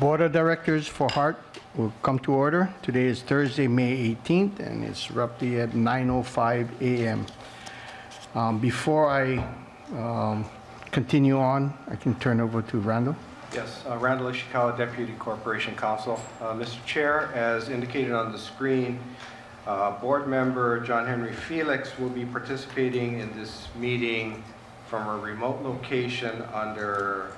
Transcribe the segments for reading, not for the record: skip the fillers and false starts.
Board of Directors for HART will come to order. Today is Thursday, May 18th, and it's roughly at 9:05 a.m. Before I continue on, I can turn over to Randall. Yes, Randall Ishikawa, Deputy Corporation Counsel. Mr. Chair, as indicated on the screen, Board Member John Henry Felix will be participating in this meeting from a remote location under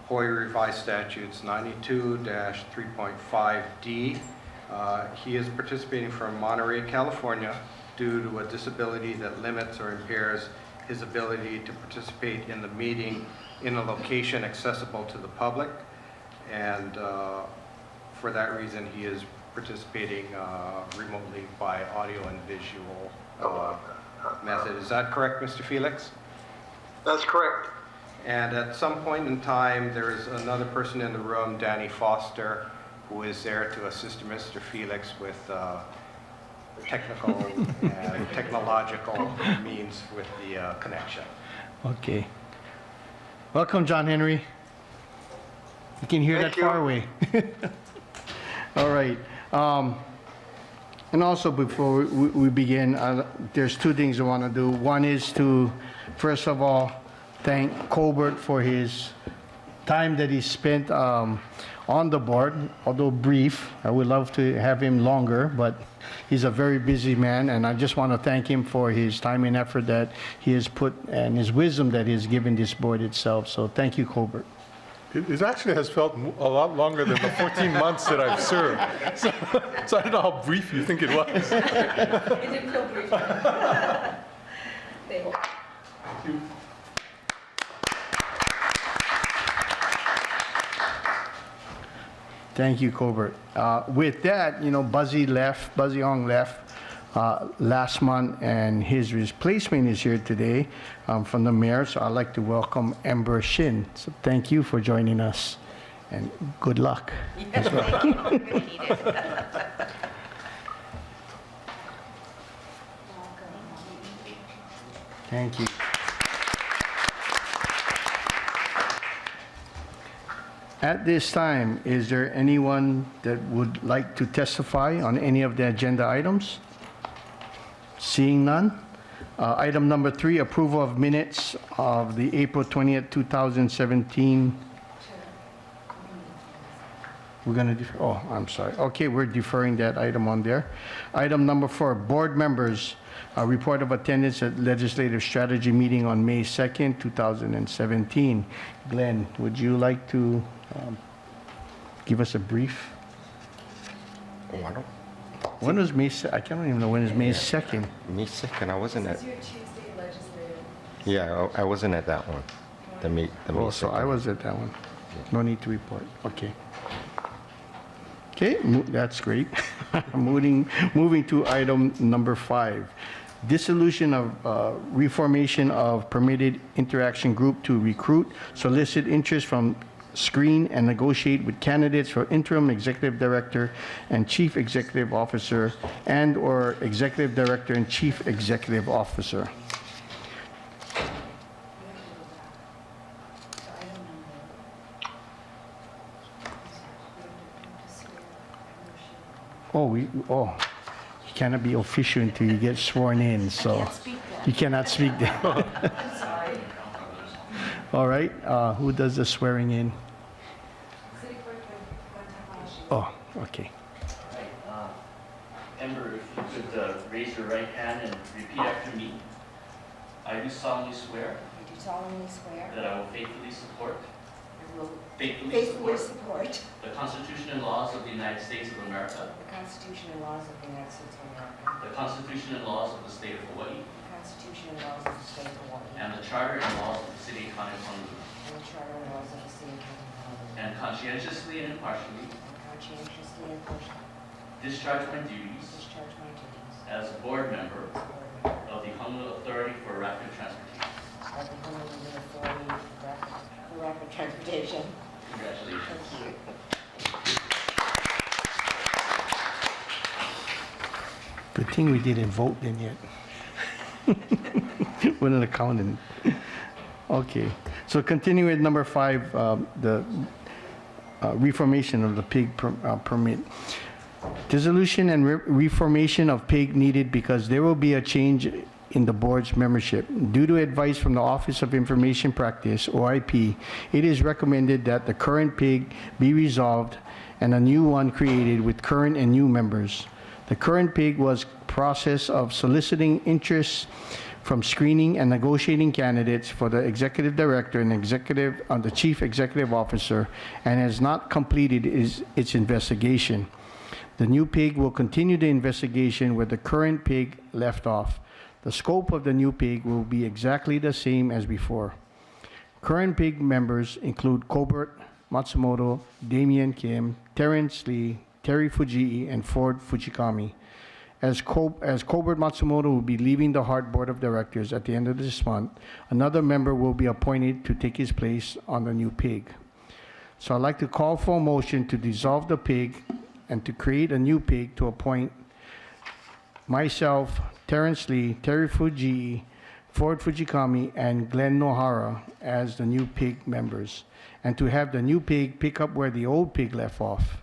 Hawaii Revised Statutes 92-3.5D. He is participating from Monterey, California, due to a disability that limits or impairs his ability to participate in the meeting in a location accessible to the public. And for that reason, he is participating remotely by audio and visual method. Is that correct, Mr. Felix? That's correct. And at some point in time, there is another person in the room, Danny Foster, who is there to assist Mr. Felix with technical and technological means with the connection. Okay. Welcome, John Henry. You can hear Thank that far away. All right. And also, before we begin, there's two things I want to do. One is to, first of all, thank Colbert for his time that he spent on the board, although brief. I would love to have him longer, but he's a very busy man, and I just want to thank him for his time and effort that he has put and his wisdom that he has given this board itself. So thank you, Colbert. It actually has felt a lot longer than the 14 months that I've served. So I don't know how brief you think it was. It didn't feel brief. They will. Thank you. Thank you, Colbert. With that, Buzzy Ong left last month, and his replacement is here today from the mayor. So I'd like to welcome Amber Shin. So thank you for joining us, and good luck. Yes, thank you. I'm gonna need it. Thank you. At this time, is there anyone that would like to testify on any of the agenda items? Seeing none. Item number 3, approval of minutes of the April 20th, 2017. We're going to defer. Oh, I'm sorry. Okay, we're deferring that item on there. Item number 4, board members, report of attendance at legislative strategy meeting on May 2nd, 2017. Glenn, would you like to give us a brief? When was May? I can't even know when is May 2nd. May 2nd, I wasn't at. This is your Tuesday legislative. Yeah, I wasn't at that one. The May Oh, so 2nd. I was at that one. No need to report. Okay. Okay, that's great. Moving to item number 5. Dissolution of reformation of permitted interaction group to recruit, solicit interest from, screen, and negotiate with candidates for interim executive director and chief executive officer and/or executive director and chief executive officer. You cannot be official until you get sworn in, so you cannot speak that. I'm sorry. All right, who does the swearing in? City Clerk Takahashi. Oh, okay. Amber, if you could raise your right hand and repeat after me. I do solemnly swear I do solemnly swear that I will faithfully support I will faithfully faithfully support support the Constitution and laws of the United States of America, the Constitution and laws of the United States of America, the Constitution and laws of the State of Hawaii, the Constitution and laws of the State of Hawaii, and the Charter and laws of the City and County of Honolulu, and the Charter and laws of the City and County of Honolulu, and conscientiously and impartially and conscientiously and impartially discharge my duties discharge my duties as a board member as board member of the Honolulu Authority for Rapid Transportation. of the Honolulu Authority for Rapid Transportation. Congratulations. Thank you. Good thing we didn't vote then yet. With an accountant. Okay, so continuing with number 5, the reformation of the pig permit. Dissolution and reformation of PIG needed because there will be a change in the board's membership. Due to advice from the Office of Information Practice, OIP, it is recommended that the current PIG be resolved and a new one created with current and new members. The current PIG was process of soliciting interest from screening and negotiating candidates for the executive director and the chief executive officer, and has not completed its investigation. The new PIG will continue the investigation where the current PIG left off. The scope of the new PIG will be exactly the same as before. Current PIG members include Colbert Matsumoto, Damian Kim, Terrence Lee, Terry Fujii, and Ford Fujikami. As Colbert Matsumoto will be leaving the HART Board of Directors at the end of this month, another member will be appointed to take his place on the new PIG. So I'd like to call for a motion to dissolve the PIG and to create a new PIG to appoint myself, Terrence Lee, Terry Fujii, Ford Fujikami, and Glenn Nohara as the new PIG members, and to have the new PIG pick up where the old PIG left off.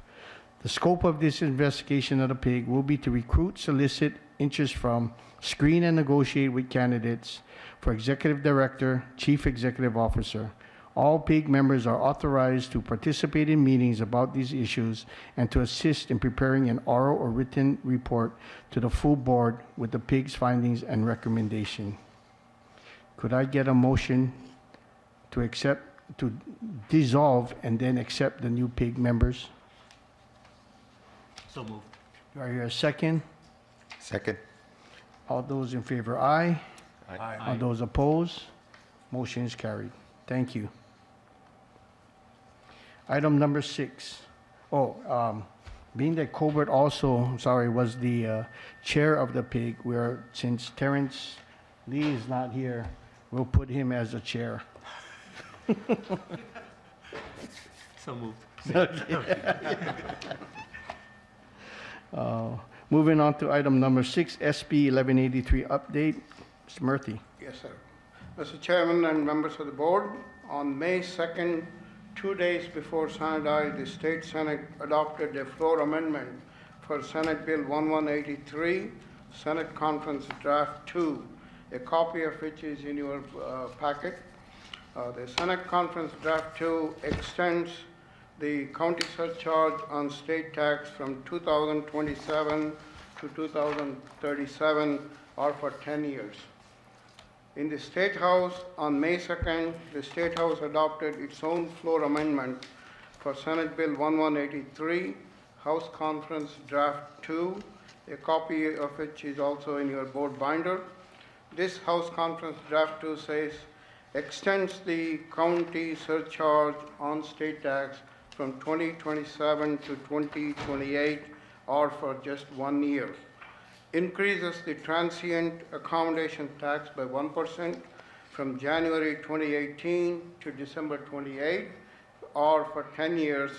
The scope of this investigation of the PIG will be to recruit, solicit interest from, screen and negotiate with candidates for executive director, chief executive officer. All PIG members are authorized to participate in meetings about these issues and to assist in preparing an oral or written report to the full board with the PIG's findings and recommendation. Could I get a motion to dissolve and then accept the new PIG members? So moved. Do I hear a second? Second. All those in favor, aye. Aye. All those opposed? Motion is carried. Thank you. Item number 6. Being that Colbert also, was the chair of the PIG, since Terrence Lee is not here, we'll put him as the chair. So moved. Moving on to item number 6, SB 1183 update. Mr. Murthy. Yes, sir. Mr. Chairman and members of the board, on May 2nd, 2 days before Sanadai, the State Senate adopted a floor amendment for Senate Bill 1183, Senate Conference Draft 2, a copy of which is in your packet. The Senate Conference Draft 2 extends the county surcharge on state tax from 2027 to 2037, or for 10 years. In the State House on May 2nd, the State House adopted its own floor amendment for Senate Bill 1183, House Conference Draft 2, a copy of which is also in your board binder. This House Conference Draft 2 says, extends the county surcharge on state tax from 2027 to 2028, or for just 1 year. Increases the transient accommodation tax by 1% from January 2018 to December 28, or for 10 years,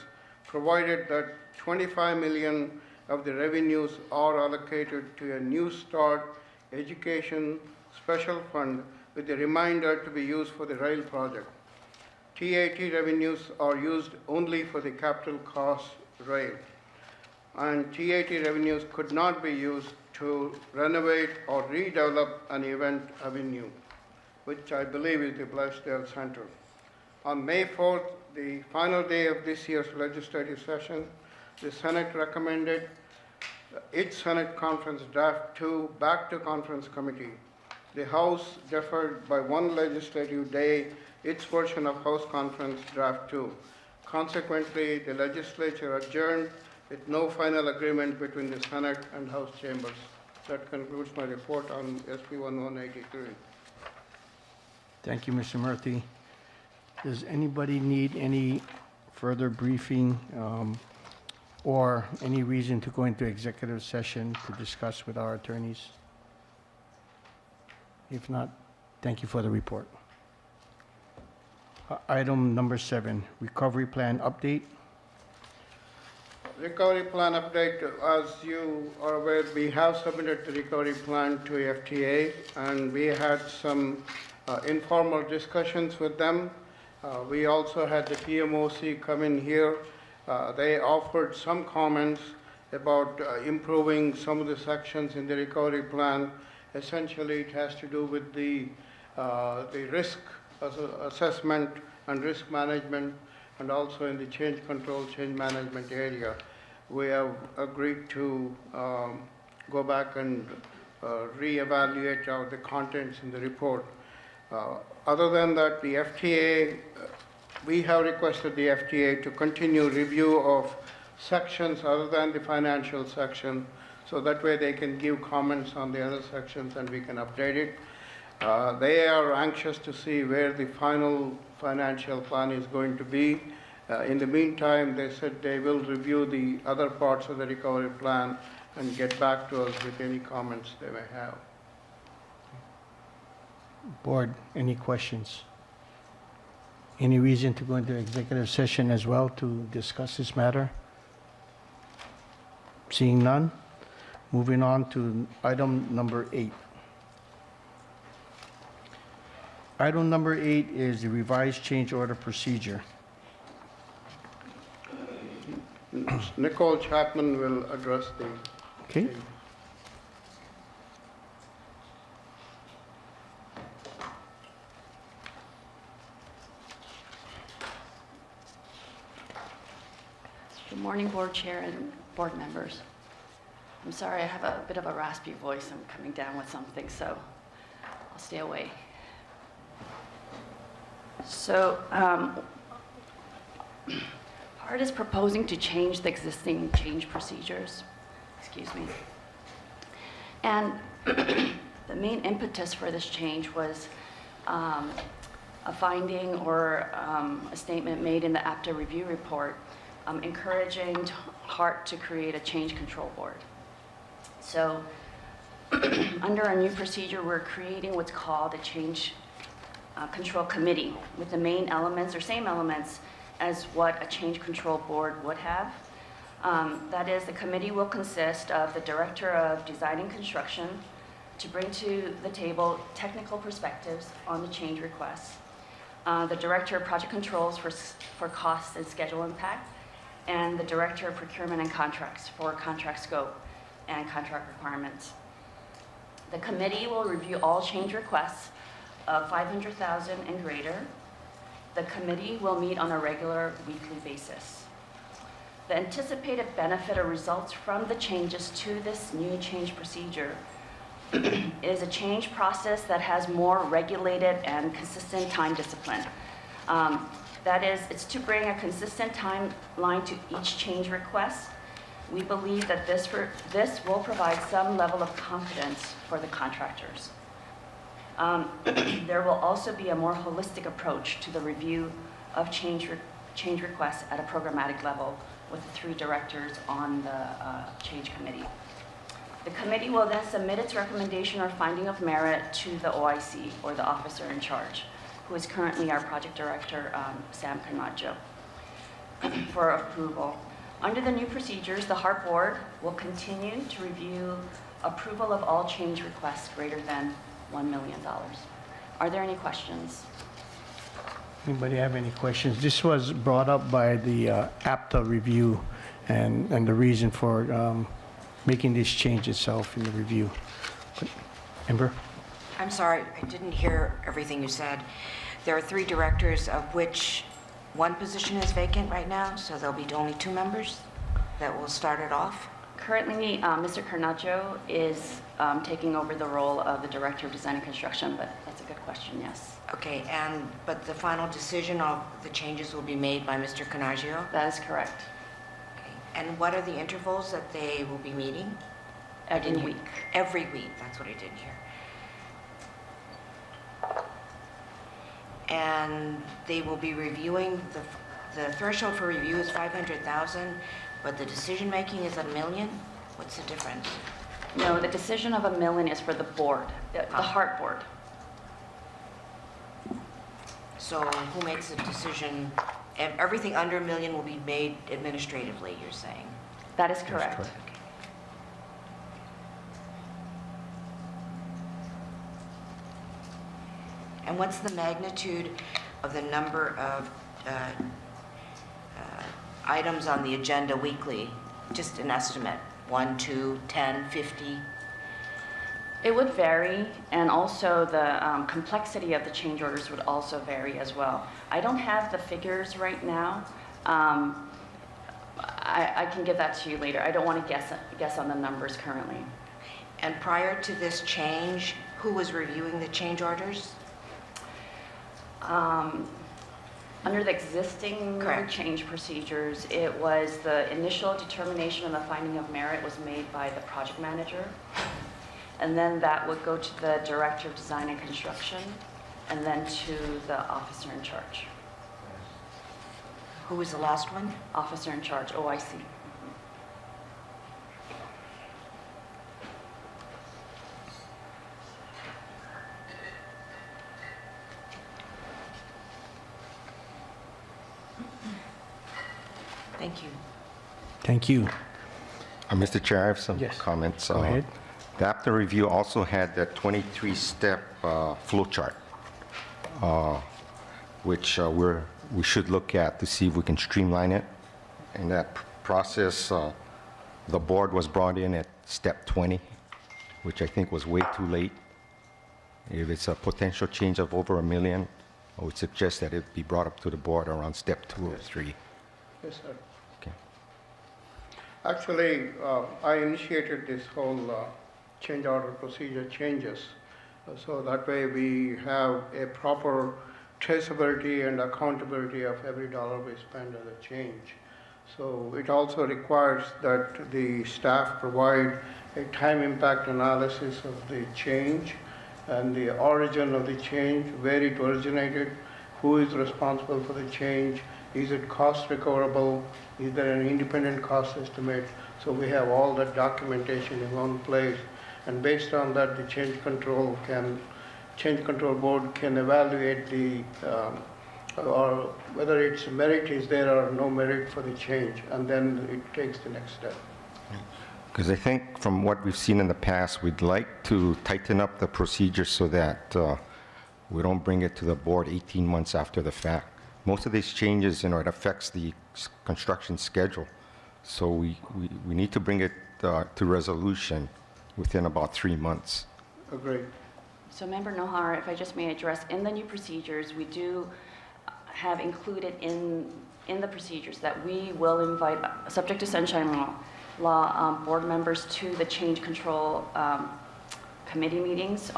provided that 25 million of the revenues are allocated to a New Start Education Special Fund, with the remainder to be used for the rail project. TAT revenues are used only for the capital cost rail, and TAT revenues could not be used to renovate or redevelop an event avenue, which I believe is the Blaisdell Center. On May 4th, the final day of this year's legislative session, the Senate recommended its Senate Conference Draft 2 back to Conference Committee. The House deferred by 1 legislative day its version of House Conference Draft 2. Consequently, the legislature adjourned with no final agreement between the Senate and House chambers. That concludes my report on SB 1183. Thank you, Mr. Murthy. Does anybody need any further briefing or any reason to go into executive session to discuss with our attorneys? If not, thank you for the report. Item number 7, recovery plan update. Recovery plan update, as you are aware, we have submitted the recovery plan to FTA, and we had some informal discussions with them. We also had the PMOC come in here They offered some comments about improving some of the sections in the recovery plan. Essentially, it has to do with the risk assessment and risk management, and also in the change control, change management area. We have agreed to go back and reevaluate the contents in the report. Other than that, the FTA, we have requested the FTA to continue review of sections other than the financial section, so that way they can give comments on the other sections and we can update it. They are anxious to see where the final financial plan is going to be. In the meantime, they said they will review the other parts of the recovery plan and get back to us with any comments they may have. Board, any questions? Any reason to go into executive session as well to discuss this matter? Seeing none, moving on to item number 8. Item number 8 is the revised change order procedure. Nicole Chapman will address the. Okay? Good morning, Board Chair and board members. I'm sorry, I have a bit of a raspy voice. I'm coming down with something, so I'll stay away. So, HART is proposing to change the existing change procedures. Excuse me. And the main impetus for this change was a finding or a statement made in the APTA review report encouraging HART to create a change control board. So under our new procedure, we're creating what's called a change control committee with the main elements or same elements as what a change control board would have. That is, the committee will consist of the Director of Design and Construction to bring to the table technical perspectives on the change requests, the Director of Project Controls for cost and schedule impact, and the Director of Procurement and Contracts for contract scope and contract requirements. The committee will review all change requests of $500,000 and greater. The committee will meet on a regular weekly basis. The anticipated benefit or results from the changes to this new change procedure is a change process that has more regulated and consistent time discipline. That is, it's to bring a consistent timeline to each change request. We believe that this will provide some level of confidence for the contractors. There will also be a more holistic approach to the review of change requests at a programmatic level with the 3 directors on the change committee. The committee will then submit its recommendation or finding of merit to the OIC, or the officer in charge, who is currently our project director, Sam Carnaggio, for approval. Under the new procedures, the HART board will continue to review approval of all change requests greater than $1 million. Are there any questions? Anybody have any questions? This was brought up by the APTA review and the reason for making this change itself in the review. Amber? I'm sorry, I didn't hear everything you said. There are 3 directors, of which 1 position is vacant right now, so there'll be only 2 members that will start it off. Currently, Mr. Carnaggio is taking over the role of the Director of Design and Construction, but that's a good question, yes. Okay, but the final decision of the changes will be made by Mr. Carnaggio? That is correct. Okay. And what are the intervals that they will be meeting? Every week. Every week, that's what I didn't hear. And they will be reviewing, the threshold for review is 500,000, but the decision-making is $1 million? What's the difference? No, the decision of $1 million is for the board, the HART board. So who makes the decision? Everything under $1 million will be made administratively, you're saying? That is correct. correct. And what's the magnitude of the number of items on the agenda weekly? Just an estimate, 1, 2, 10, 50? It would vary, and also the complexity of the change orders would also vary as well. I don't have the figures right now. I can give that to you later. I don't want to guess on the numbers currently. And prior to this change, who was reviewing the change orders? Under the existing Correct. change procedures, it was the initial determination and the finding of merit was made by the project manager. And then that would go to the director of design and construction, and then to the officer in charge. Who was the last one? Officer in charge, OIC. Thank you. Thank you. Mr. Chair, I have some Yes. comments. Go ahead. The APTA review also had that 23-step flow chart, which we should look at to see if we can streamline it. In that process, the board was brought in at step 20, which I think was way too late. If it's a potential change of over $1 million, I would suggest that it be brought up to the board around step 2 or 3. Yes, sir. Okay. Actually, I initiated this whole change order procedure changes. So that way we have a proper traceability and accountability of every dollar we spend on the change. So it also requires that the staff provide a time impact analysis of the change and the origin of the change, where it originated, who is responsible for the change, is it cost recoverable, is there an independent cost estimate? So we have all that documentation in one place, and based on that, the change control board can evaluate the or whether its merit is there or no merit for the change, and then it takes the next step. Because I think from what we've seen in the past, we'd like to tighten up the procedure so that we don't bring it to the board 18 months after the fact. Most of these changes, it affects the construction schedule. So we need to bring it to resolution within about 3 months. Agreed. So Member Nohar, if I just may address, in the new procedures, we do have included in the procedures that we will invite, subject to sunshine law, board members to the change control committee meetings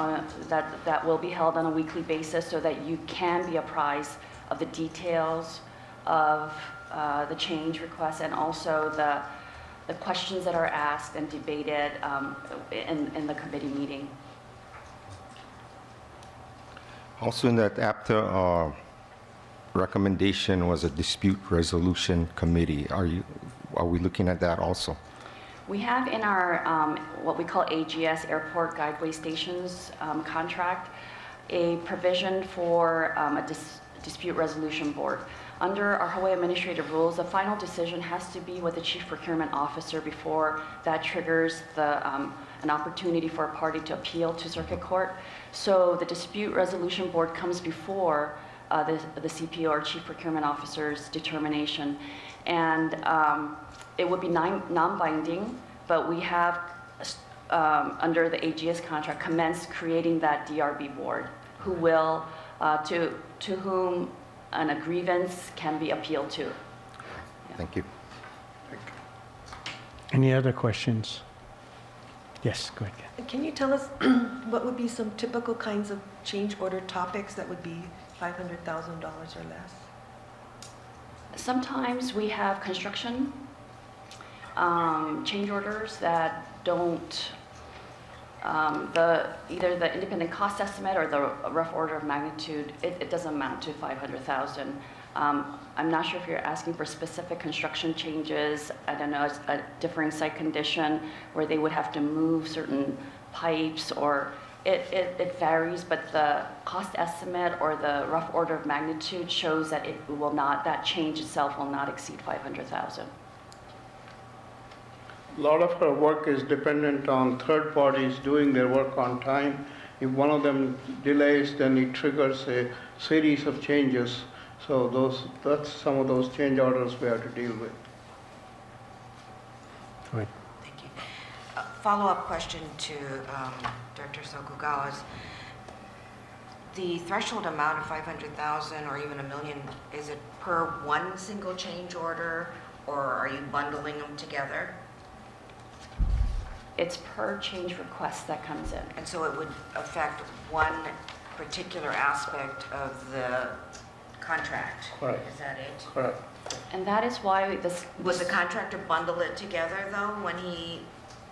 that will be held on a weekly basis so that you can be apprised of the details of the change requests and also the questions that are asked and debated in the committee meeting. Also in that APTA recommendation was a dispute resolution committee. Are we looking at that also? We have in our what we call AGS, Airport Guideway Stations contract, a provision for a dispute resolution board. Under our Hawaii administrative rules, the final decision has to be with the chief procurement officer before that triggers an opportunity for a party to appeal to circuit court. So the dispute resolution board comes before the CPO or chief procurement officer's determination, and it would be non-binding, but we have under the AGS contract commenced creating that DRB board, who will to whom a grievance can be appealed to. Thank you. Any other questions? Yes, go ahead. Can you tell us what would be some typical kinds of change order topics that would be $500,000 or less? Sometimes we have construction change orders that don't, either the independent cost estimate or the rough order of magnitude, it doesn't amount to 500,000. I'm not sure if you're asking for specific construction changes. I don't know, a differing site condition where they would have to move certain pipes, or it varies, but the cost estimate or the rough order of magnitude shows that it will not, that change itself will not exceed 500,000. A lot of our work is dependent on third parties doing their work on time. If one of them delays, then it triggers a series of changes. So that's some of those change orders we have to deal with. follow-up question to Director Sokugawa's. The threshold amount of 500,000 or even $1 million, is it per one single change order, or are you bundling them together? It's per change request that comes in. And so it would affect one particular aspect of the contract? Correct. Is that it? Correct. And that is why this, Would the contractor bundle it together, though, when he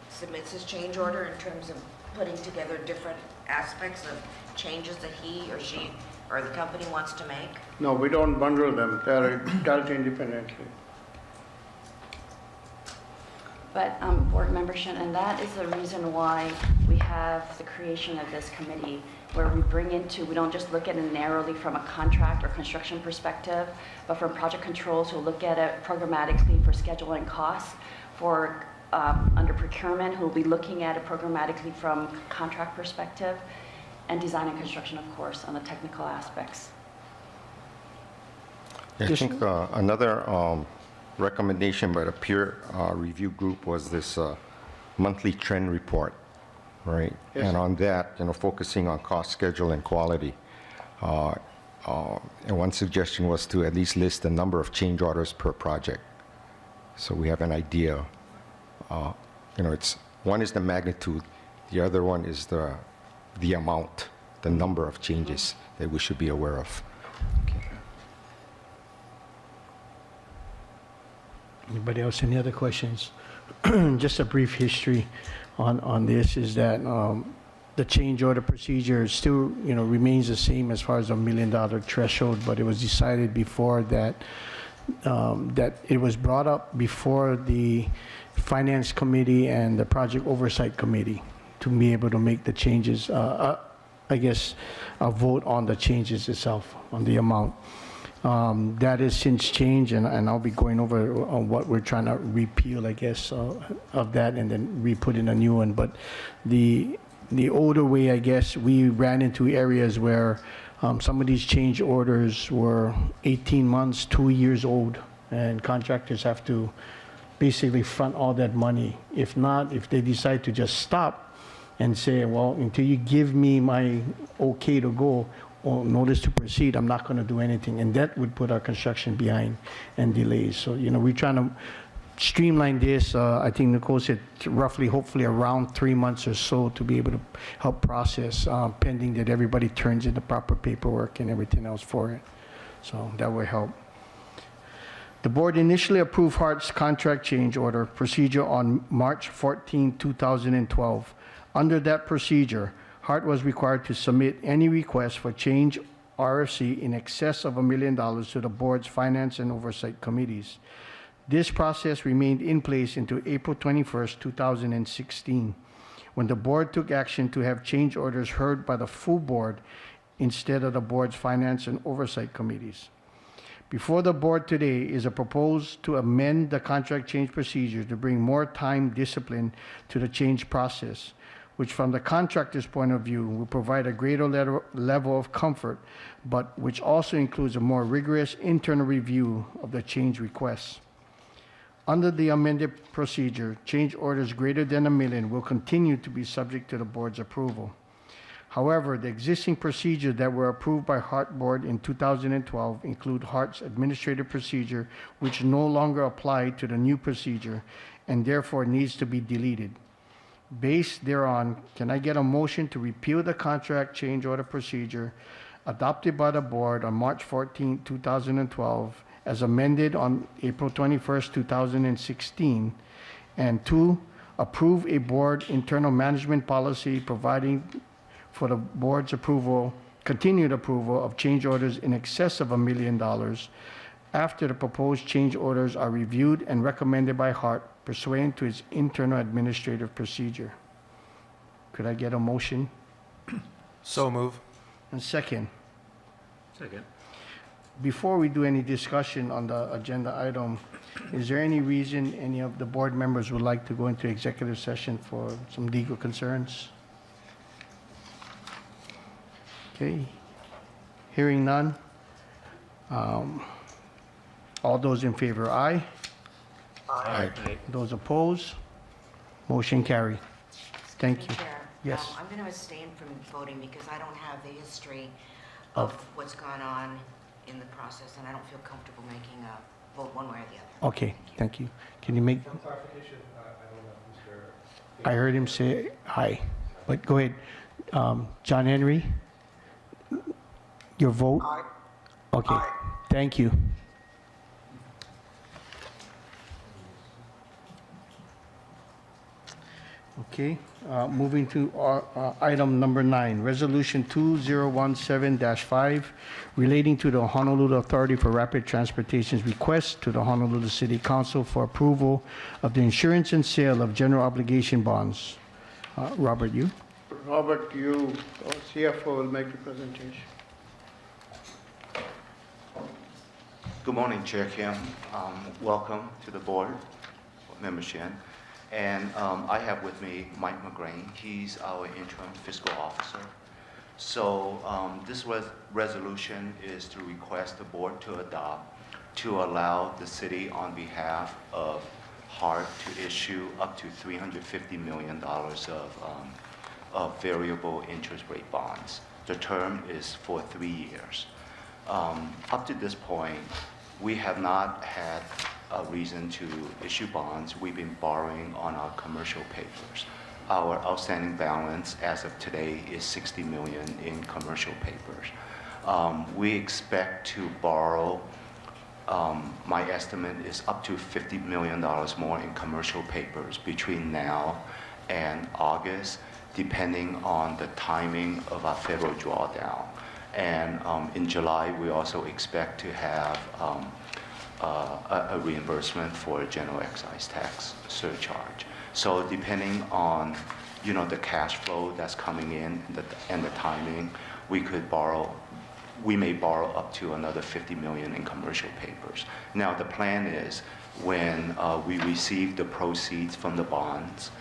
submits his change order in terms of putting together different aspects of changes that he or she or the company wants to make? No, we don't bundle them. They are dealt independently. but board membership, and that is the reason why we have the creation of this committee, where we bring into, we don't just look at it narrowly from a contract or construction perspective, but from project controls, who look at it programmatically for scheduling costs, for under procurement, who will be looking at it programmatically from contract perspective, and design and construction, of course, on the technical aspects. I think another recommendation by the peer review group was this monthly trend report, right? Yes. And on that, focusing on cost, schedule, and quality. And one suggestion was to at least list the number of change orders per project, so we have an idea. It's one is the magnitude, the other one is the amount, the number of changes that we should be aware of. Anybody else, any other questions? Just a brief history on this is that the change order procedure still, remains the same as far as $1 million threshold, but it was decided before that that it was brought up before the Finance Committee and the Project Oversight Committee to be able to make the changes, I guess, a vote on the changes itself, on the amount. That has since changed, and I'll be going over on what we're trying to repeal, I guess, of that, and then re-put in a new one. But the older way, I guess, we ran into areas where some of these change orders were 18 months, 2 years old, and contractors have to basically front all that money. If not, if they decide to just stop and say, well, until you give me my okay to go, or notice to proceed, I'm not going to do anything. And that would put our construction behind and delays. So, we're trying to streamline this. I think Nicole said roughly, hopefully around 3 months or so to be able to help process, pending that everybody turns in the proper paperwork and everything else for it. So that will help. The board initially approved HART's contract change order procedure on March 14, 2012. Under that procedure, HART was required to submit any request for change RFC in excess of $1 million to the board's finance and oversight committees. This process remained in place until April 21st, 2016, when the board took action to have change orders heard by the full board instead of the board's finance and oversight committees. Before the board today is a proposal to amend the contract change procedure to bring more time discipline to the change process, which from the contractor's point of view will provide a greater level of comfort, but which also includes a more rigorous internal review of the change requests. Under the amended procedure, change orders greater than $1 million will continue to be subject to the board's approval. However, the existing procedures that were approved by HART Board in 2012 include HART's administrative procedure, which no longer apply to the new procedure and therefore needs to be deleted. Based thereon, can I get a motion to repeal the contract change order procedure adopted by the board on March 14, 2012, as amended on April 21st, 2016, and 2, approve a board internal management policy providing for the board's approval, continued approval of change orders in excess of $1 million after the proposed change orders are reviewed and recommended by HART pursuant to its internal administrative procedure. Could I get a motion? So move. And second, Second. before we do any discussion on the agenda item, is there any reason any of the board members would like to go into executive session for some legal concerns? Okay, hearing none. All those in favor, aye. Aye. Those opposed, motion carry. Thank Madam you. Chair, Yes. I'm going to abstain from voting because I don't have the history Of- of what's gone on in the process, and I don't feel comfortable making a vote one way or the other. Okay, thank you. Can you make, Clarification, I don't know, Mr. I heard him say aye, but go ahead. John Henry? Your vote? Aye. Okay, thank you. Okay, moving to item number 9, Resolution 2017-5, relating to the Honolulu Authority for Rapid Transportation's request to the Honolulu City Council for approval of the insurance and sale of general obligation bonds. Robert, you? Robert, you, our CFO, will make the presentation. Good morning, Chair Kim. Welcome to the board, Member Shen. And I have with me Mike McGrain. He's our interim fiscal officer. So this resolution is to request the board to adopt to allow the city on behalf of HART to issue up to $350 million of variable interest rate bonds. The term is for 3 years. Up to this point, we have not had a reason to issue bonds. We've been borrowing on our commercial papers. Our outstanding balance as of today is $60 million in commercial papers. We expect to borrow, my estimate is up to $50 million more in commercial papers between now and August, depending on the timing of our federal drawdown. And in July, we also expect to have a reimbursement for a general excise tax surcharge. So depending on, the cash flow that's coming in and the timing, we may borrow up to another $50 million in commercial papers. Now, the plan is when we receive the proceeds from the bonds,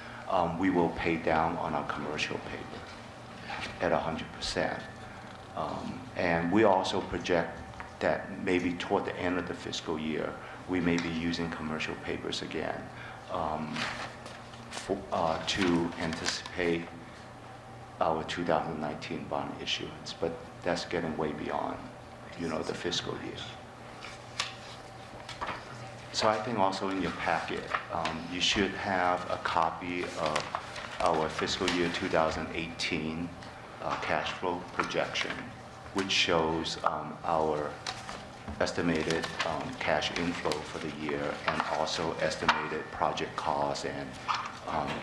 we will pay down on our commercial paper at 100%. And we also project that maybe toward the end of the fiscal year, we may be using commercial papers again to anticipate our 2019 bond issuance. But that's getting way beyond, the fiscal year. So I think also in your packet, you should have a copy of our fiscal year 2018 cash flow projection, which shows our estimated cash inflow for the year and also estimated project costs and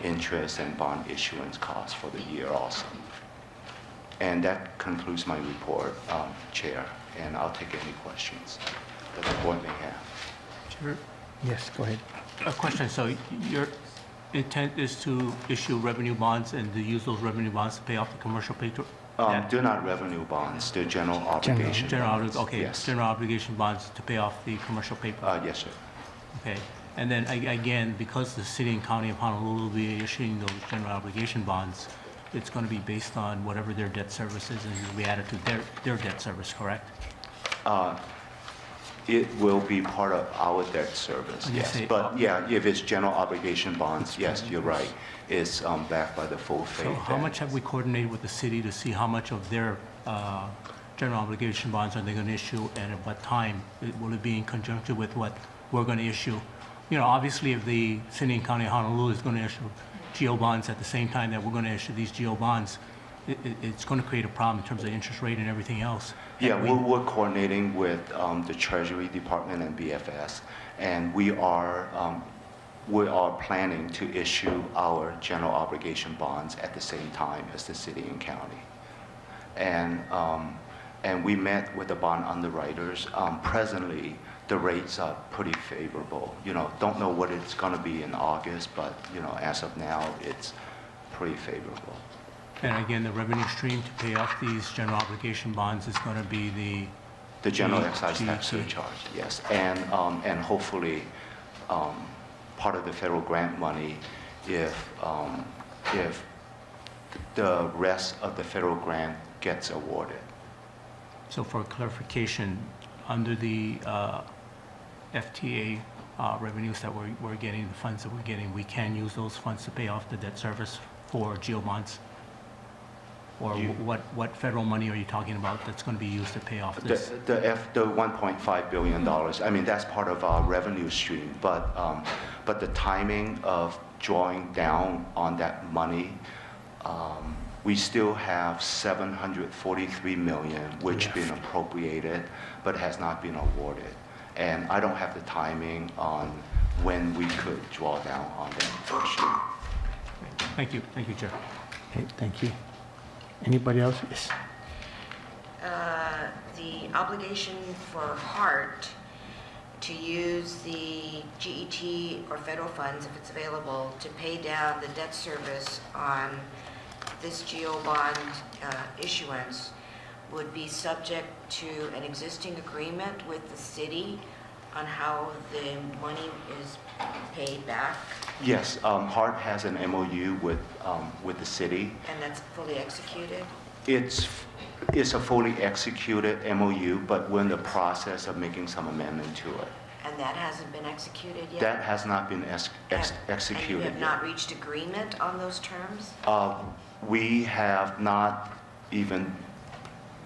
interest and bond issuance costs for the year also. And that concludes my report, Chair, and I'll take any questions that the board may have. Sure. Yes, go ahead. A question, so your intent is to issue revenue bonds and to use those revenue bonds to pay off the commercial paper? They're not revenue bonds, they're general obligation bonds. Okay, Yes. general obligation bonds to pay off the commercial paper? Yes, sir. Okay, and then again, because the city and county of Honolulu will be issuing those general obligation bonds, it's going to be based on whatever their debt service is and it'll be added to their debt service, correct? It will be part of our debt service, When you yes. say- But yeah, if it's general obligation bonds, yes, you're right. It's backed by the full faith. So how and- much have we coordinated with the city to see how much of their general obligation bonds are they going to issue and at what time? Will it be in conjunction with what we're going to issue? Obviously, if the city and county of Honolulu is going to issue GO bonds at the same time that we're going to issue these GO bonds, it's going to create a problem in terms of interest rate and everything else. Yeah, And we're coordinating with the Treasury Department and BFS, and we are planning to issue our general obligation bonds at the same time as the city and county. And we met with the bond underwriters. Presently, the rates are pretty favorable. Don't know what it's going to be in August, but as of now, it's pretty favorable. And again, the revenue stream to pay off these general obligation bonds is going to be The general G- excise tax GET. surcharge, yes. And hopefully, part of the federal grant money, if the rest of the federal grant gets awarded. So for clarification, under the FTA revenues that we're getting, the funds that we're getting, we can use those funds to pay off the debt service for GO bonds? Or what federal money are you talking about that's going to be used to pay off this? The $1.5 billion, I mean, that's part of our revenue stream, but the timing of drawing down on that money, we still have $743 million, which been appropriated, but has not been awarded. And I don't have the timing on when we could draw down on that portion. Thank you, Chair. Okay, thank you. Anybody else? Yes. The obligation for HART to use the GET or federal funds, if it's available, to pay down the debt service on this GO bond issuance would be subject to an existing agreement with the city on how the money is paid back, Yes, HART has an MOU with the city. and that's fully executed? It's a fully executed MOU, but we're in the process of making some amendment to it. And that hasn't been executed yet? That has not been And executed you have yet. not reached agreement on those terms? We have not even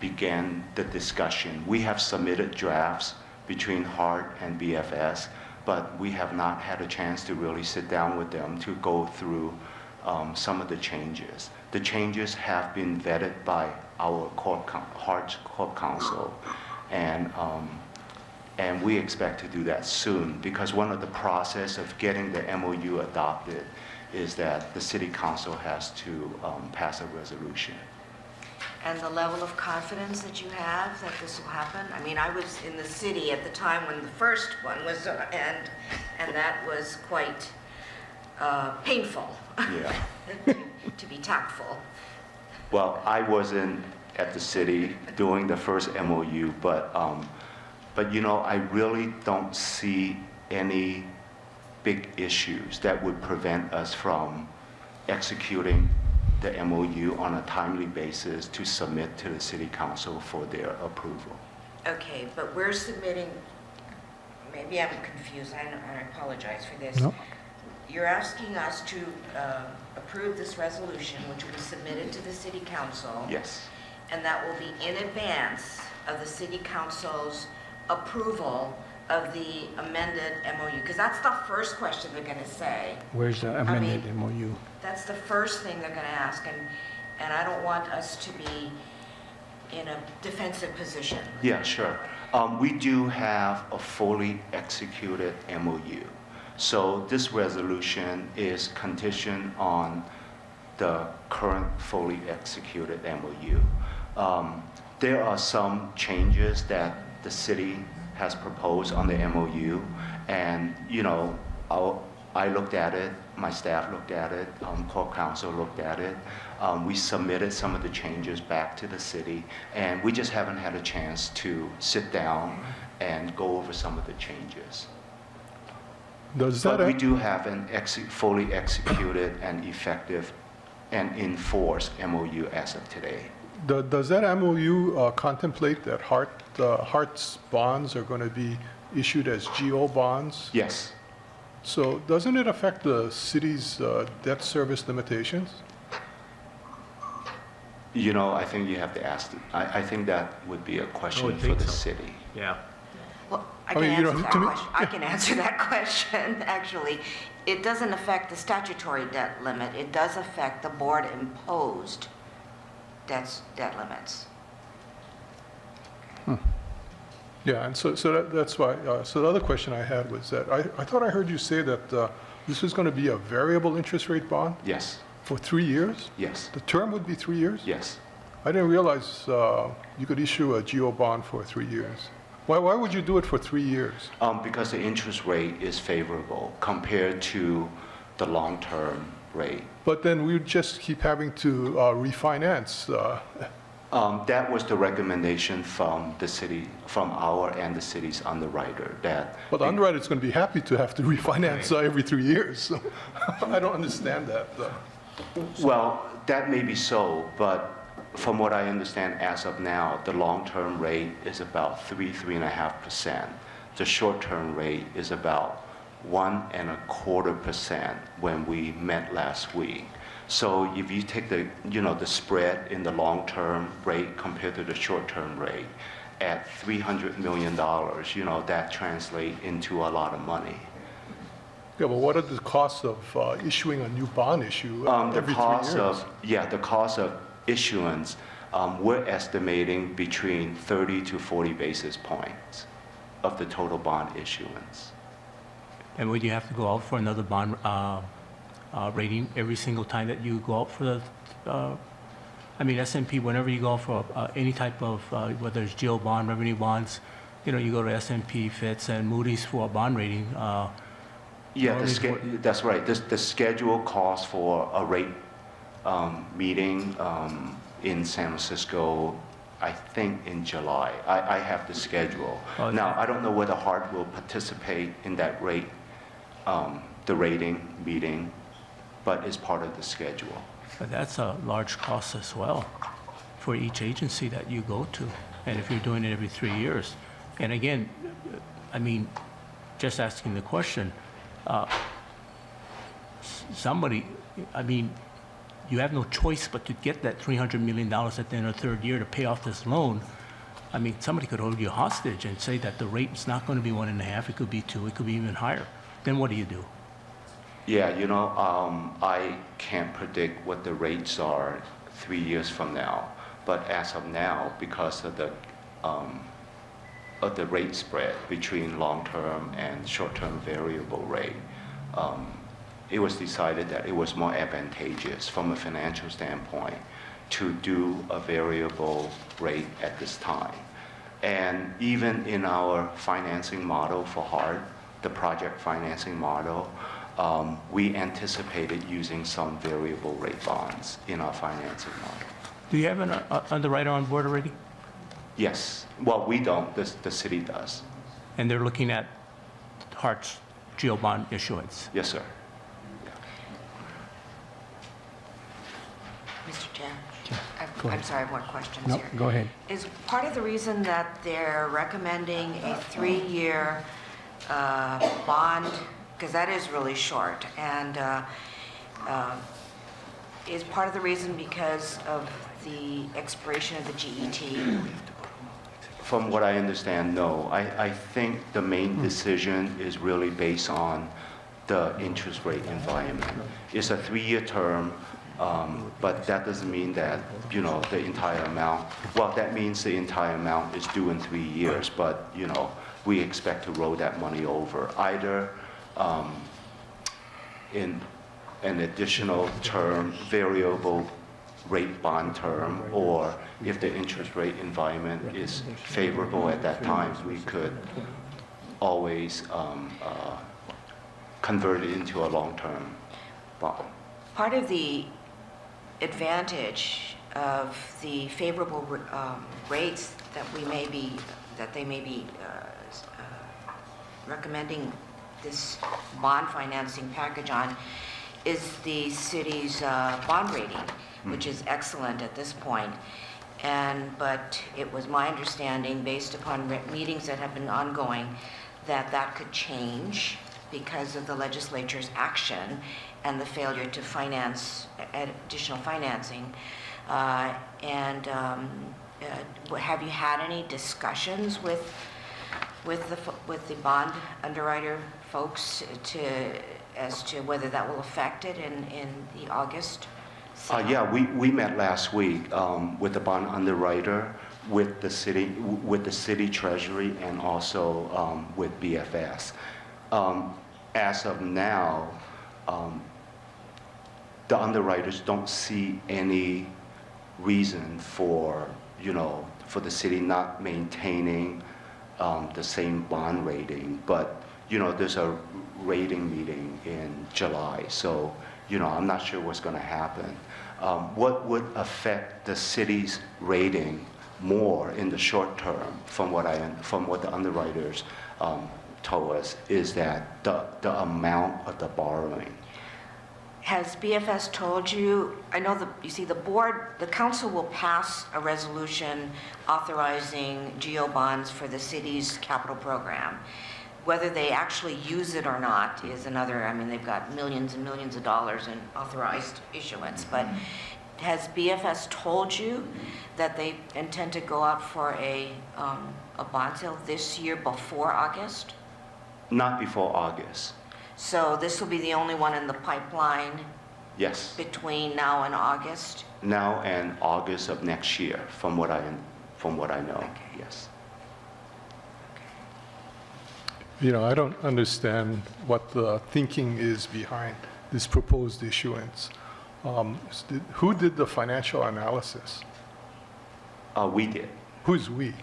began the discussion. We have submitted drafts between HART and BFS, but we have not had a chance to really sit down with them to go through some of the changes. The changes have been vetted by our HART's Corp Counsel, and we expect to do that soon, because one of the process of getting the MOU adopted is that the City Council has to pass a resolution. And the level of confidence that you have that this will happen? I mean, I was in the city at the time when the first one was, and that was quite painful, Yeah. to be tactful. Well, I wasn't at the city doing the first MOU, but you know, I really don't see any big issues that would prevent us from executing the MOU on a timely basis to submit to the City Council for their approval. Okay, but we're submitting, maybe I'm confused, I apologize for this. No. You're asking us to approve this resolution, which will be submitted to the City Council. Yes. And that will be in advance of the City Council's approval of the amended MOU, because that's the first question they're going to say. Where's the amended MOU? That's the first thing they're going to ask, and I don't want us to be in a defensive position. Yeah, sure. We do have a fully executed MOU. So this resolution is conditioned on the current fully executed MOU. There are some changes that the city has proposed on the MOU, and you know, I looked at it, my staff looked at it, Corp Counsel looked at it. We submitted some of the changes back to the city, and we just haven't had a chance to sit down and go over some of the changes. Does But that, we do have an fully executed and effective and enforced MOU as of today. does that MOU contemplate that HART's bonds are going to be issued as GO bonds? Yes. So doesn't it affect the city's debt service limitations? You know, I think you have to ask, I think that would be a question would for think the so. city. Yeah. Well, I I can mean, you answer know, that to me- question. I can answer that question, actually. It doesn't affect the statutory debt limit. It does affect the board-imposed debt limits. Yeah, and so that's why, so the other question I had was that, I thought I heard you say that this was going to be a variable interest rate bond Yes, for 3 years? yes, The term would be 3 years? yes. I didn't realize you could issue a GO bond for 3 years. Why would you do it for 3 years? Because the interest rate is favorable compared to the long-term rate. But then we would just keep having to refinance. That was the recommendation from the city, from our and the city's underwriter, that. Well, the underwriter's going to be happy to have to refinance every 3 years. So I don't understand that. Well, that may be so, but from what I understand as of now, the long-term rate is about 3.5%. The short-term rate is about 1.25% when we met last week. So if you take the, the spread in the long-term rate compared to the short-term rate at $300 million, that translates into a lot of money. Yeah, but what are the costs of issuing a new bond issue every 3 years? The cost of issuance, we're estimating between 30 to 40 basis points of the total bond issuance. And would you have to go out for another bond rating every single time that you go out for the, S&P, whenever you go for any type of, whether it's geo bond, revenue bonds, you go to S&P, Fitch, and Moody's for a bond rating. That's right. The schedule calls for a rate meeting in San Francisco, I think in July. I have the schedule. Okay. Now, I don't know whether HART will participate in that the rating meeting, but it's part of the schedule. But that's a large cost as well for each agency that you go to. And if you're doing it every 3 years. And again, just asking the question, somebody, you have no choice but to get that $300 million at the end of the third year to pay off this loan. Somebody could hold you hostage and say that the rate is not going to be 1.5, it could be 2, it could be even higher. Then what do you do? Yeah, I can't predict what the rates are 3 years from now. But as of now, because of the rate spread between long-term and short-term variable rate, it was decided that it was more advantageous from a financial standpoint to do a variable rate at this time. And even in our financing model for HART, the project financing model, we anticipated using some variable rate bonds in our financing model. Do you have an underwriter on board already? Yes. Well, we don't. The city does. And they're looking at HART's geo bond issuance? Yes, sir. Mr. Chair, Go ahead. I'm sorry, I have more questions No, here. go ahead. Is part of the reason that they're recommending a 3-year bond, because that is really short, and is part of the reason because of the expiration of the GET? From what I understand, no. I think the main decision is really based on the interest rate environment. It's a 3-year term, but that doesn't mean that, the entire amount, well, that means the entire amount is due in 3 years, but, we expect to roll that money over, either in an additional term, variable rate bond term, or if the interest rate environment is favorable at that time, we could always convert it into a long-term bond. Part of the advantage of the favorable rates that they may be recommending this bond financing package on is the city's bond rating, which is excellent at this point. But it was my understanding, based upon meetings that have been ongoing, that could change because of the legislature's action and the failure to finance additional financing. Have you had any discussions with the bond underwriter folks as to whether that will affect it in the August sale? Yeah, we met last week with the bond underwriter, with the city treasury, and also with BFS. As of now, the underwriters don't see any reason for the city not maintaining the same bond rating. But there's a rating meeting in July, so I'm not sure what's going to happen. What would affect the city's rating more in the short term, from what the underwriters told us, is that the amount of the borrowing. Has BFS told you, I know the council will pass a resolution authorizing geo bonds for the city's capital program. Whether they actually use it or not is another, I mean, they've got millions and millions of dollars in authorized issuance, but has BFS told you that they intend to go out for a bond sale this year before August? Not before August. So this will be the only one in the pipeline Yes. between now and August? Now and August of next year, from what I know. Okay. Yes. You know, I don't understand what the thinking is behind this proposed issuance. Who did the financial analysis? We did. Who's we?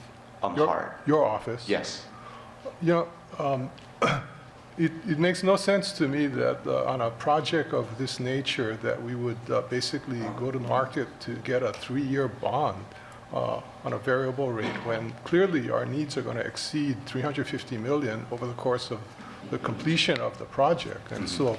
HART. Your office? Yes. You know, it makes no sense to me that on a project of this nature that we would basically go to market to get a 3-year bond on a variable rate when clearly our needs are going to exceed $350 million over the course of the completion of the project. And so,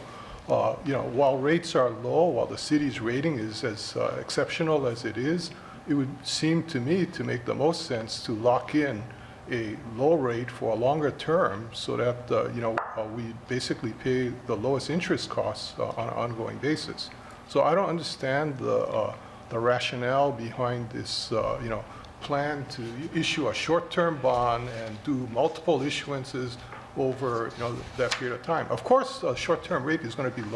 you know, while rates are low, while the city's rating is as exceptional as it is, it would seem to me to make the most sense to lock in a low rate for a longer term so that, you know, we basically pay the lowest interest costs on an ongoing basis. So I don't understand the rationale behind this, you know, plan to issue a short-term bond and do multiple issuances over, you know, that period of time. Of course, a short-term rate is going to be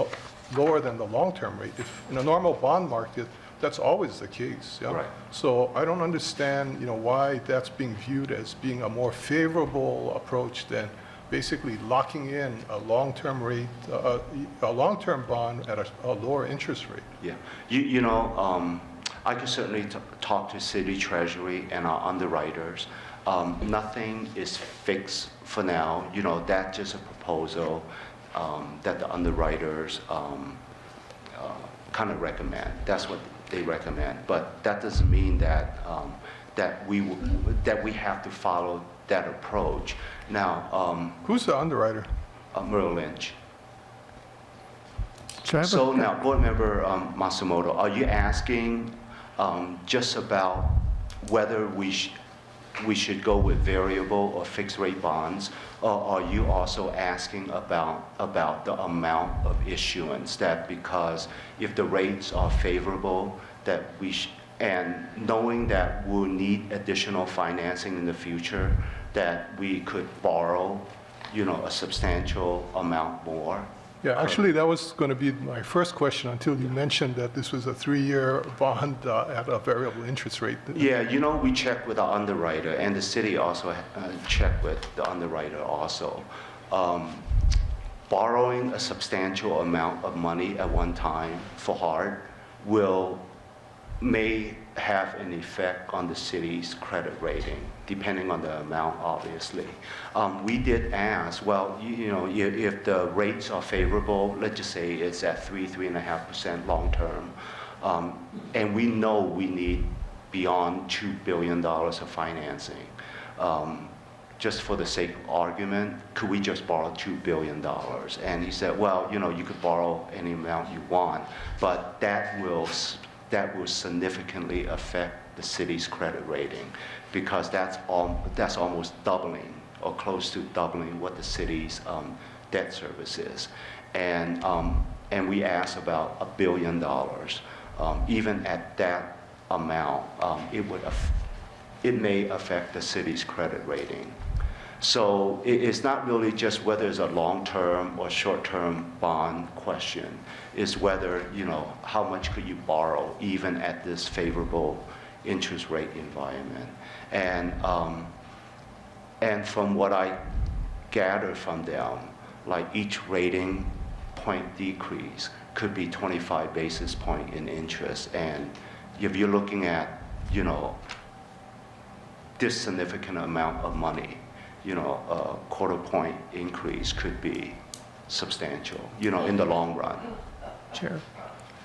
lower than the long-term rate. If in a normal bond market, that's always the case. Yeah? Right. So I don't understand, you know, why that's being viewed as being a more favorable approach than basically locking in a long-term rate, a long-term bond at a lower interest rate. Yeah. You know, I could certainly talk to City Treasury and our underwriters. Nothing is fixed for now. You know, that's just a proposal that the underwriters kind of recommend. That's what they recommend. But that doesn't mean that that we have to follow that approach. Now, Who's the underwriter? Merrill Lynch. So Now, Board Member Matsumoto, are you asking just about whether we should go with variable or fixed rate bonds, or are you also asking about the amount of issuance? That because if the rates are favorable, that and knowing that we'll need additional financing in the future, that we could borrow, you know, a substantial amount more? Yeah, actually, that was going to be my first question until you mentioned that this was a 3-year bond at a variable interest rate. Yeah, you know, we checked with our underwriter, and the city also checked with the underwriter also. Borrowing a substantial amount of money at one time for HART may have an effect on the city's credit rating, depending on the amount, obviously. We did ask, well, you know, if the rates are favorable, let's just say it's at 3.5% long-term, and we know we need beyond $2 billion of financing. Just for the sake of argument, could we just borrow $2 billion? And he said, well, you know, you could borrow any amount you want, but that will significantly affect the city's credit rating, because that's almost doubling or close to doubling what the city's debt service is. And we asked about $1 billion. Even at that amount, it may affect the city's credit rating. So it's not really just whether it's a long-term or short-term bond question. It's whether, you know, how much could you borrow even at this favorable interest rate environment. And from what I gathered from them, like each rating point decrease could be 25 basis point in interest. And if you're looking at, you know, this significant amount of money, you know, a quarter point increase could be substantial, you know, in the long run. Chair.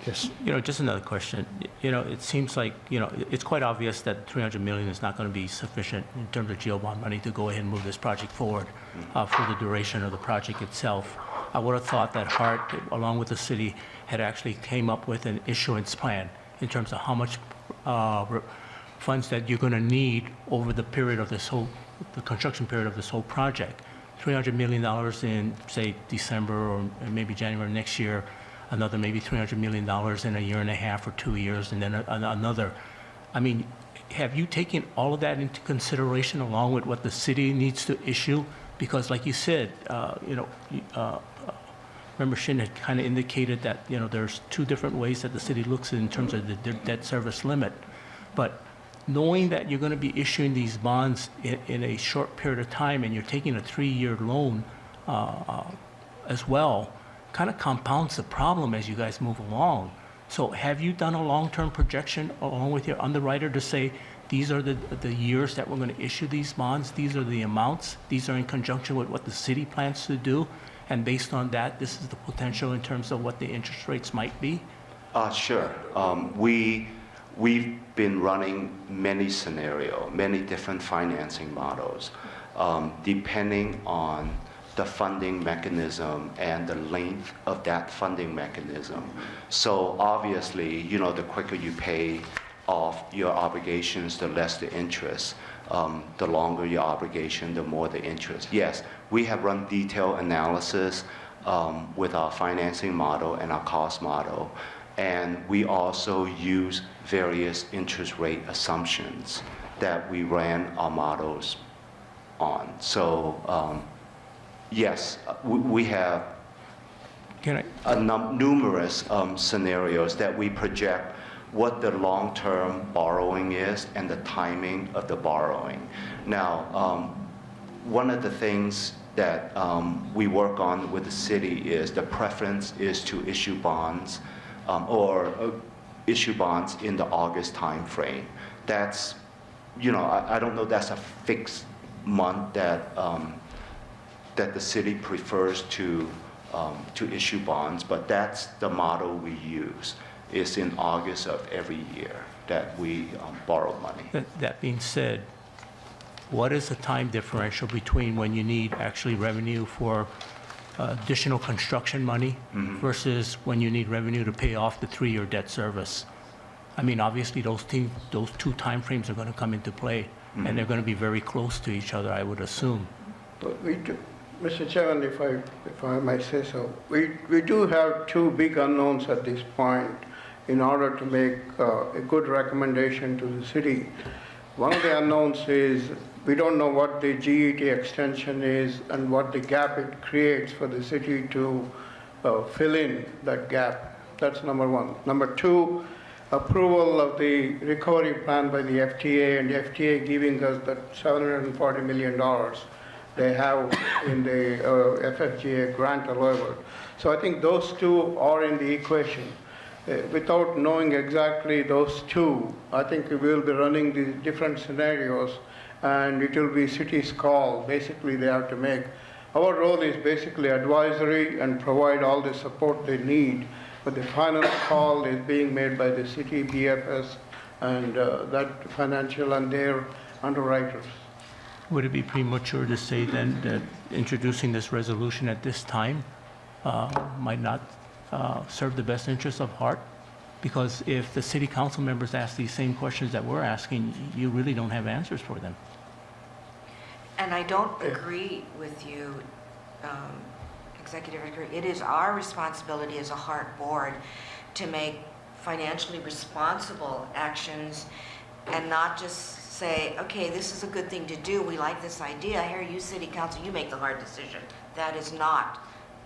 yes. You know, just another question. You know, it seems like, you know, it's quite obvious that $300 million is not going to be sufficient in terms of GO bond money to go ahead and move this project forward for the duration of the project itself. I would have thought that HART, along with the city, had actually came up with an issuance plan in terms of how much funds that you're going to need over the period of this whole, the construction period of this whole project. $300 million in, say, December or maybe January next year, another maybe $300 million in a year and a half or 2 years, and then another. I mean, have you taken all of that into consideration along with what the city needs to issue? Because like you said, Member Shin had kind of indicated that, there's two different ways that the city looks in terms of the debt service limit. But knowing that you're going to be issuing these bonds in a short period of time and you're taking a 3-year loan as well, kind of compounds the problem as you guys move along. So have you done a long-term projection along with your underwriter to say, these are the years that we're going to issue these bonds, these are the amounts, these are in conjunction with what the city plans to do, and based on that, this is the potential in terms of what the interest rates might be? Sure. We've been running many scenarios, many different financing models, depending on the funding mechanism and the length of that funding mechanism. So obviously, the quicker you pay off your obligations, the less the interest. The longer your obligation, the more the interest. Yes, we have run detailed analysis with our financing model and our cost model. And we also use various interest rate assumptions that we ran our models on. So yes, we have numerous scenarios that we project what the long-term borrowing is and the timing of the borrowing. Now, one of the things that we work on with the city is the preference is to issue bonds or issue bonds in the August timeframe. That's, I don't know that's a fixed month that that the city prefers to issue bonds, but that's the model we use. It's in August of every year that we borrow money. That being said, what is the time differential between when you need actually revenue for additional construction money versus when you need revenue to pay off the 3-year debt service? I mean, obviously those two timeframes are going to come into play, and they're going to be very close to each other, I would assume. But Mr. Chairman, if I may say so, we do have two big unknowns at this point in order to make a good recommendation to the city. One of the unknowns is we don't know what the GET extension is and what the gap it creates for the city to fill in that gap. That's number one. Number two, approval of the recovery plan by the FTA, and the FTA giving us that $740 million they have in the FFGA grant allowable. So I think those two are in the equation. Without knowing exactly those two, I think we will be running the different scenarios, and it will be city's call. Basically, they have to make. Our role is basically advisory and provide all the support they need, but the final call is being made by the city, BFS, and that financial and their underwriters. Would it be premature to say then that introducing this resolution at this time might not serve the best interests of HART? Because if the city council members ask these same questions that we're asking, you really don't have answers for them. And I don't agree with you, Executive Director. It is our responsibility as a HART board to make financially responsible actions and not just say, okay, this is a good thing to do, we like this idea, here you city council, you make the hard decision. That is not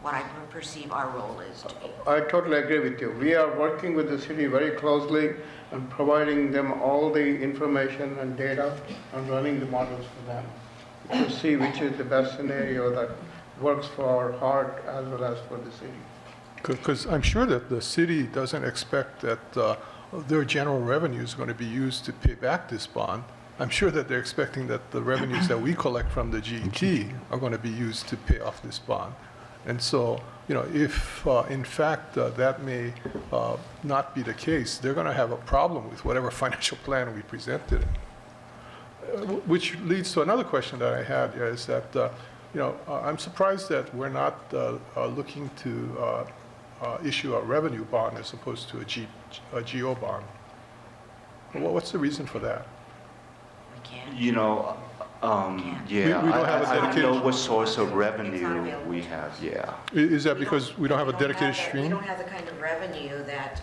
what I perceive our role is to be. I totally agree with you. We are working with the city very closely and providing them all the information and data and running the models for them to see which is the best scenario that works for HART as well as for the city. Because I'm sure that the city doesn't expect that their general revenue is going to be used to pay back this bond. I'm sure that they're expecting that the revenues that we collect from the GET are going to be used to pay off this bond. And so, if in fact that may not be the case, they're going to have a problem with whatever financial plan we presented. Which leads to another question that I had is that, I'm surprised that we're not looking to issue a revenue bond as opposed to a GO bond. What's the reason for that? We can't. Yeah, We don't have a I don't know dedicated- what source of It's not revenue available. we have, yeah. Is that We because don't- we don't have a we dedicated that- We stream? don't have the kind of revenue that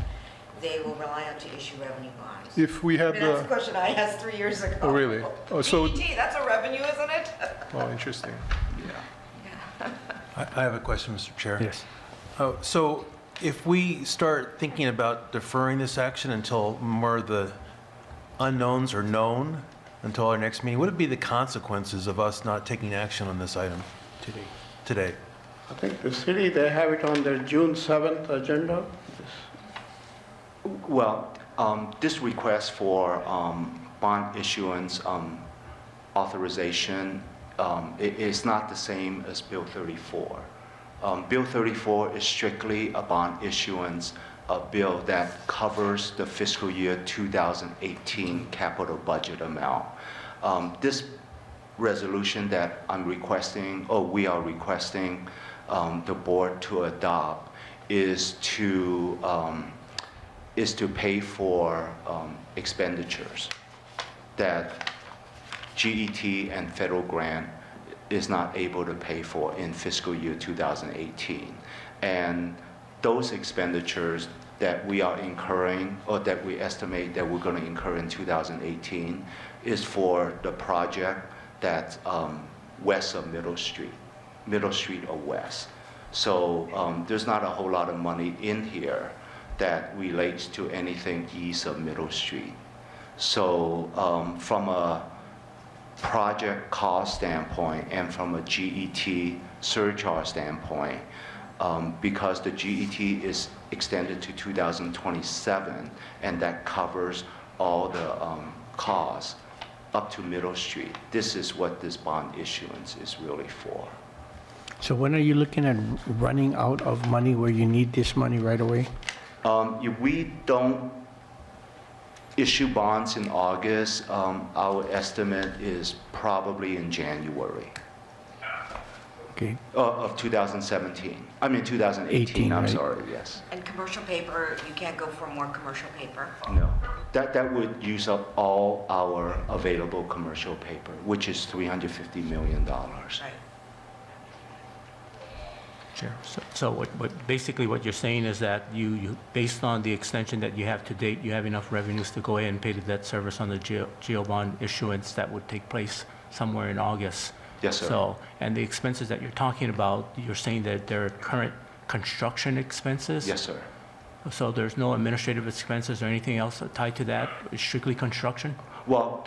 they will rely on to issue revenue bonds. If we I had mean, that's the the, question I asked 3 years ago. Oh, really? Oh, so- BET, that's a revenue, isn't it? oh, interesting. I have a question, Mr. Chair. Yes. So if we start thinking about deferring this action until more of the unknowns are known, until our next meeting, what would be the consequences of us not taking action on this item today? I think the city, they have it on their June 7th agenda. Well, this request for bond issuance authorization is not the same as Bill 34. Bill 34 is strictly a bond issuance bill that covers the fiscal year 2018 capital budget amount. This resolution that I'm requesting, or we are requesting the board to adopt is to pay for expenditures that GET and federal grant is not able to pay for in fiscal year 2018. And those expenditures that we are incurring, or that we estimate that we're going to incur in 2018, is for the project that's west of Middle Street or west. So there's not a whole lot of money in here that relates to anything east of Middle Street. So from a project cost standpoint and from a GET surcharge standpoint, because the GET is extended to 2027, and that covers all the costs up to Middle Street. This is what this bond issuance is really for. So when are you looking at running out of money where you need this money right away? If we don't issue bonds in August, our estimate is probably in January Okay. of 2017. I mean 2018, 18, I'm right? sorry, yes. And commercial paper, you can't go for more commercial paper. No, that would use up all our available commercial paper, which is $350 million. Right. Sure. So basically what you're saying is that you, based on the extension that you have to date, you have enough revenues to go ahead and pay the debt service on the GO bond issuance that would take place somewhere in August. Yes, sir. So, and the expenses that you're talking about, you're saying that they're current construction expenses? Yes, sir. So there's no administrative expenses or anything else tied to that? It's strictly construction? Well,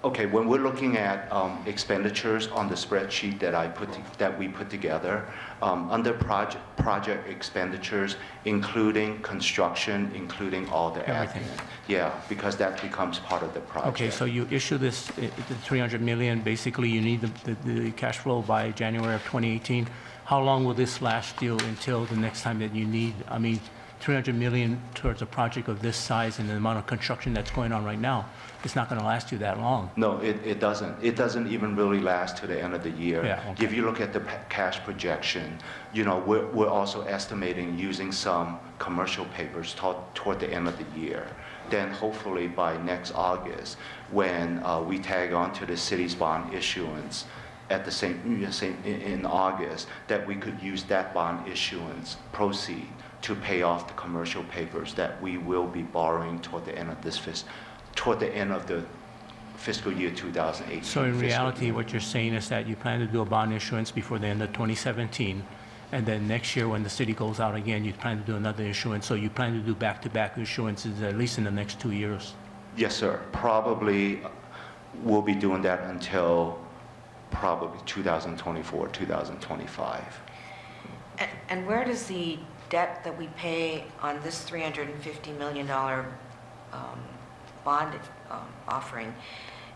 okay, when we're looking at expenditures on the spreadsheet that we put together, under project expenditures, including construction, including all the Everything. admin. Yeah, because that becomes part of the project. Okay, so you issue this, the 300 million, basically you need the cash flow by January of 2018. How long will this last you until the next time that you need, I mean, 300 million towards a project of this size and the amount of construction that's going on right now, it's not going to last you that long. No, it doesn't. It doesn't even really last to the end of the year. Yeah, okay. If you look at the cash projection, you know, we're also estimating using some commercial papers toward the end of the year. Then hopefully by next August, when we tag on to the city's bond issuance at the same in August, that we could use that bond issuance proceed to pay off the commercial papers that we will be borrowing toward the end of the fiscal year 2018. So in fiscal reality, year. what you're saying is that you plan to do a bond issuance before the end of 2017, and then next year when the city goes out again, you plan to do another issuance, so you plan to do back-to-back issuances at least in the next 2 years? Yes, sir. Probably we'll be doing that until probably 2024, 2025. And where does the debt that we pay on this $350 million bond offering,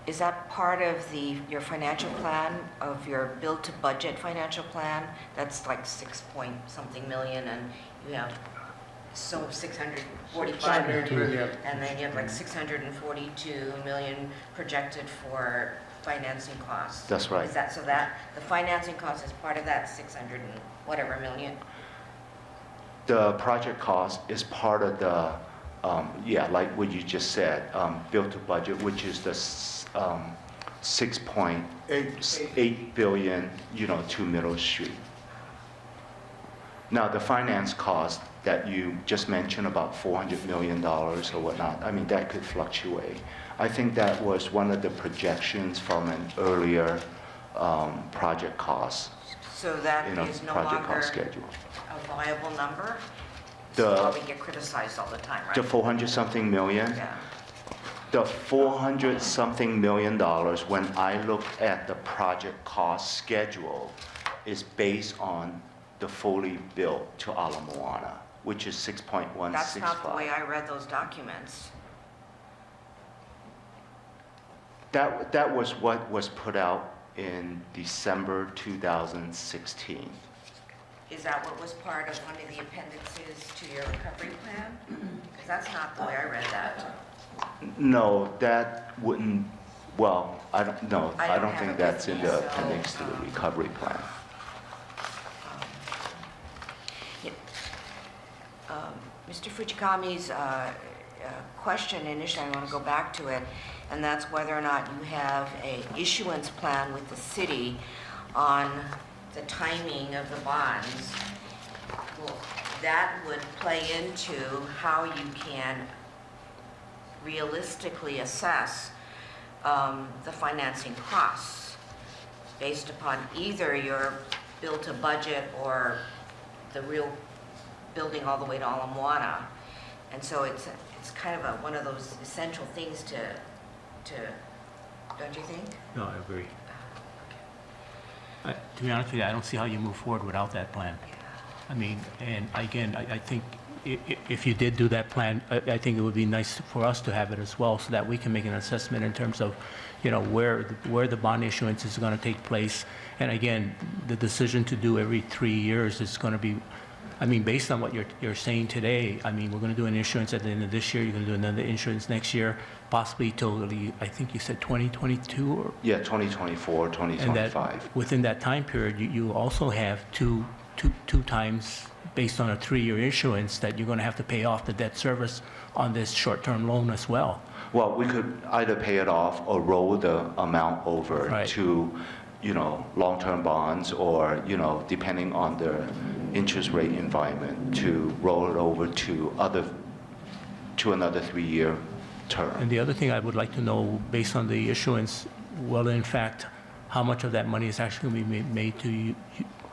is that part of your financial plan, of your build-to-budget financial plan? That's like 6-point-something million, and you have 645 million, and then you have like 642 million projected for financing costs. That's right. Is that, so that, the financing cost is part of that 600 and whatever million? The project cost is part of the, like what you just said, built to budget, which is the 6.8 billion, to Middle Street. Now, the finance cost that you just mentioned, about $400 million or whatnot, I mean, that could fluctuate. I think that was one of the projections from an earlier project cost, So that is no project longer cost schedule. a viable number? The- This is why we get criticized all the time, right? The 400-something million? Yeah. The 400-something million dollars, when I look at the project cost schedule, is based on the fully built to Ala Moana, which is 6.165. That's not the way I read those documents. That was what was put out in December 2016. Is that what was part of one of the appendixes to your recovery plan? Because that's not the way I read that. No, that wouldn't, well, I don't know. I I don't don't have think it that's with in me, the so, appendix to the recovery plan. Mr. Fujikami's question initially, I want to go back to it, and that's whether or not you have a issuance plan with the city on the timing of the bonds. Well, that would play into how you can realistically assess the financing costs based upon either your built-to-budget or the real building all the way to Ala Moana. And so it's kind of one of those essential things to, don't you think? No, I agree. To be honest with you, I don't see how you move forward without that plan. I mean, and again, I think if you did do that plan, I think it would be nice for us to have it as well, so that we can make an assessment in terms of, where the bond issuance is going to take place. And again, the decision to do every 3 years is going to be, I mean, based on what you're saying today, I mean, we're going to do an issuance at the end of this year, you're going to do another issuance next year, possibly totally, I think you said 2022 or? Yeah, 2024, And 2025. that, within that time period, you also have two times, based on a 3-year issuance, that you're going to have to pay off the debt service on this short-term loan as well. Well, we could either pay it off or roll the amount over Right. to, long-term bonds, or, depending on the interest rate environment, to roll it over to another 3-year term. And the other thing I would like to know, based on the issuance, well, in fact, how much of that money is actually going to be made to you?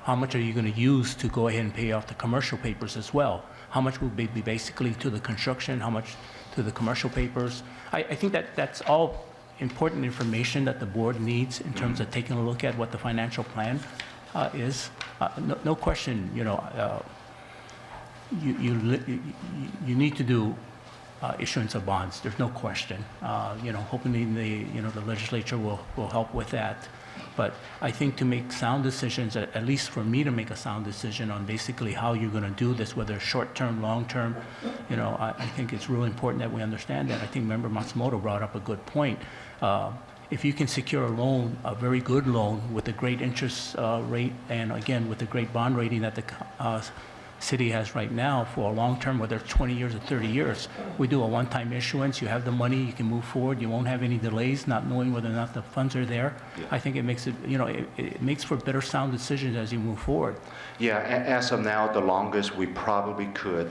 How much are you going to use to go ahead and pay off the commercial papers as well? How much will be basically to the construction? How much to the commercial papers? I think that's all important information that the board needs in terms of taking a look at what the financial plan is. No question, you need to do issuance of bonds. There's no question. Hoping the legislature will help with that. But I think to make sound decisions, at least for me to make a sound decision on basically how you're going to do this, whether short-term, long-term, I think it's really important that we understand that. I think Member Matsumoto brought up a good point. If you can secure a loan, a very good loan with a great interest rate, and again, with the great bond rating that the city has right now for a long term, whether it's 20 years or 30 years, we do a one-time issuance, you have the money, you can move forward, you won't have any delays, not knowing whether or not the funds are there. Yeah. I think it makes it, it makes for better sound decisions as you move forward. Yeah, as of now, the longest we probably could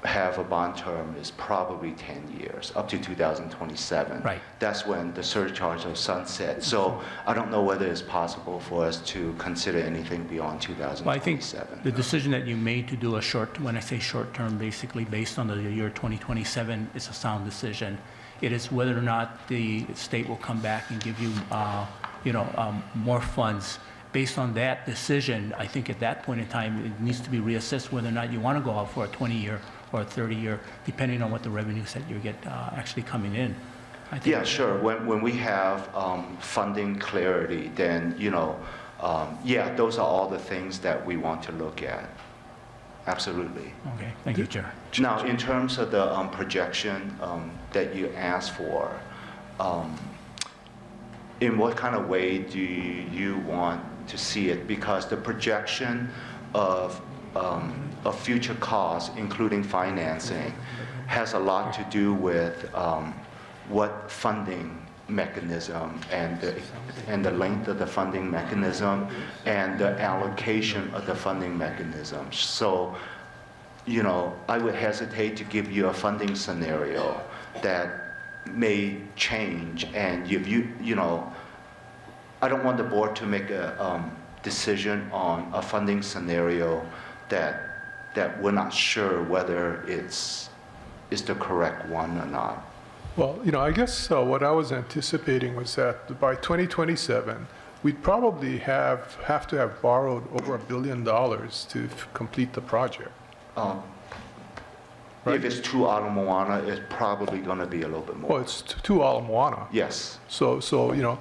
have a bond term is probably 10 years, up to 2027. Right. That's when the surcharge will sunset. So I don't know whether it's possible for us to consider anything beyond 2027. Well, I think the decision that you made to do a when I say short term, basically based on the year 2027, is a sound decision. It is whether or not the state will come back and give you, more funds. Based on that decision, I think at that point in time, it needs to be reassessed whether or not you want to go out for a 20-year or a 30-year, depending on what the revenues that you get actually coming in. I think Yeah, sure. When we have funding clarity, then, those are all the things that we want to look at. Absolutely. Okay, thank you, Chair. Now, in terms of the projection that you asked for, in what kind of way do you want to see it? Because the projection of future costs, including financing, has a lot to do with what funding mechanism and the length of the funding mechanism and the allocation of the funding mechanism. So, you know, I would hesitate to give you a funding scenario that may change, and if you know, I don't want the board to make a decision on a funding scenario that we're not sure whether it's the correct one or not. Well, you know, I guess what I was anticipating was that by 2027, we'd probably have to have borrowed over $1 billion to complete the project. If it's two Ala Moana, it's probably going to be a little bit more. Well, it's to Ala Moana. Yes. So you know,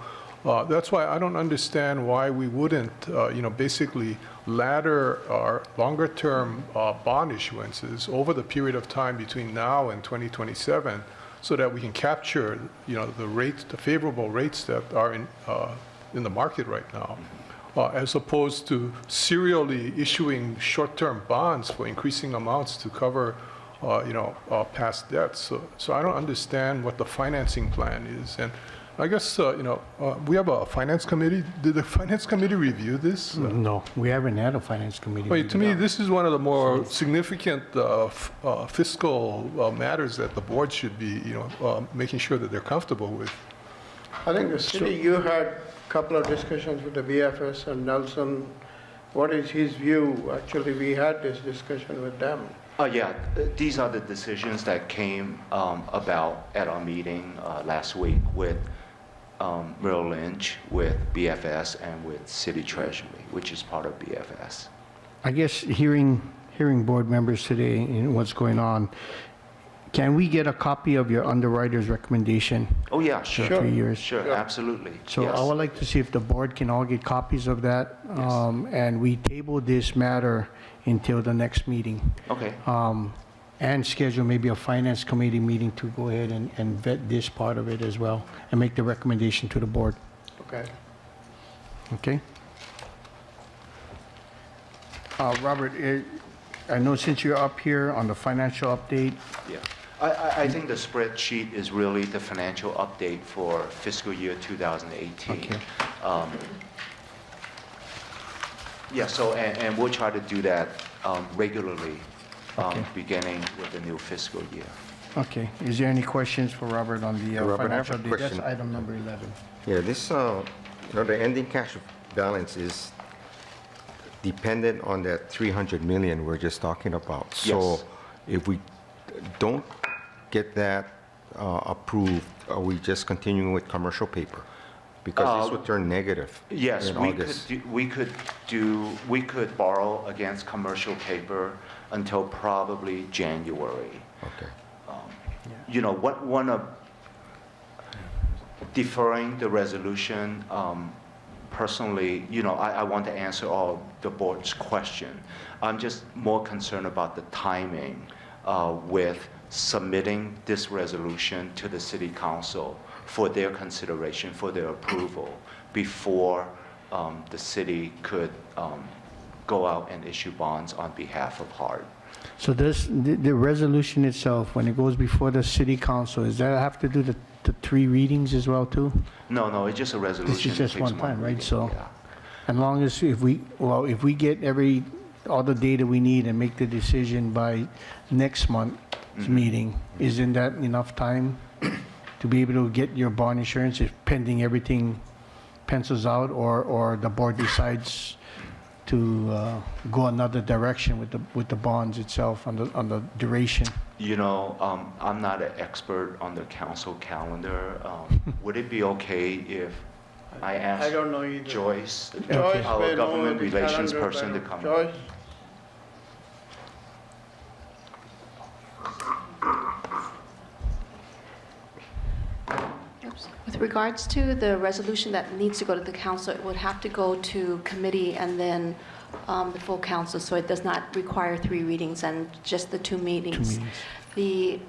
that's why I don't understand why we wouldn't, you know, basically ladder our longer-term bond issuances over the period of time between now and 2027, so that we can capture, you know, the rates, the favorable rates that are in the market right now, as opposed to serially issuing short-term bonds for increasing amounts to cover, you know, past debts. So I don't understand what the financing plan is. And I guess, you know, we have a finance committee. Did the finance committee review this? No, we haven't had a finance committee. Well, to me, this is one of the more significant fiscal matters that the board should be, you know, making sure that they're comfortable with. I think the city, you had a couple of discussions with the BFS and Nelson. What is his view? Actually, we had this discussion with them. Yeah, these are the decisions that came about at our meeting last week with Merrill Lynch, with BFS, and with City Treasury, which is part of BFS. I guess hearing board members today and what's going on, can we get a copy of your underwriter's recommendation? Oh, yeah, for sure. 3 years? Sure, absolutely. So yes. I would like to see if the board can all get copies of that, Yes. and we table this matter until the next meeting. Okay. And schedule maybe a finance committee meeting to go ahead and vet this part of it as well, and make the recommendation to the board. Okay. Okay? Robert, I know since you're up here on the financial update, Yeah. I think the spreadsheet is really the financial update for fiscal year 2018. Okay. Yeah, so, and we'll try to do that regularly, Okay. beginning with the new fiscal year. okay. Is there any questions for Robert on the Robert, I have financial a update? That's question. item number 11. Yeah, this, you know, the ending cash balance is dependent on that 300 million we're just talking about. So Yes. if we don't get that approved, are we just continuing with commercial paper? Because this would turn negative Yes, in we August. we could borrow against commercial paper until probably January. Okay. You know, one of deferring the resolution, personally, you know, I want to answer all the board's question. I'm just more concerned about the timing with submitting this resolution to the city council for their consideration, for their approval, before the city could go out and issue bonds on behalf of HART. So this, the resolution itself, when it goes before the city council, does that have to do the 3 readings as well, too? No, it's just a resolution. This is just It takes one time, right? reading, So, yeah. as long as if we get all the data we need and make the decision by next month's Mm-hmm. meeting, isn't that enough time to be able to get your bond insurance if pending everything pencils out, or the board decides to go another direction with the bonds itself on the duration? You know, I'm not an expert on the council calendar. Would it be okay if I ask I don't know either. Joyce, Joyce our may know government the relations calendar person, to better. come? Joyce? With regards to the resolution that needs to go to the council, it would have to go to committee and then the full council, so it does not require 3 readings and just the 2 meetings.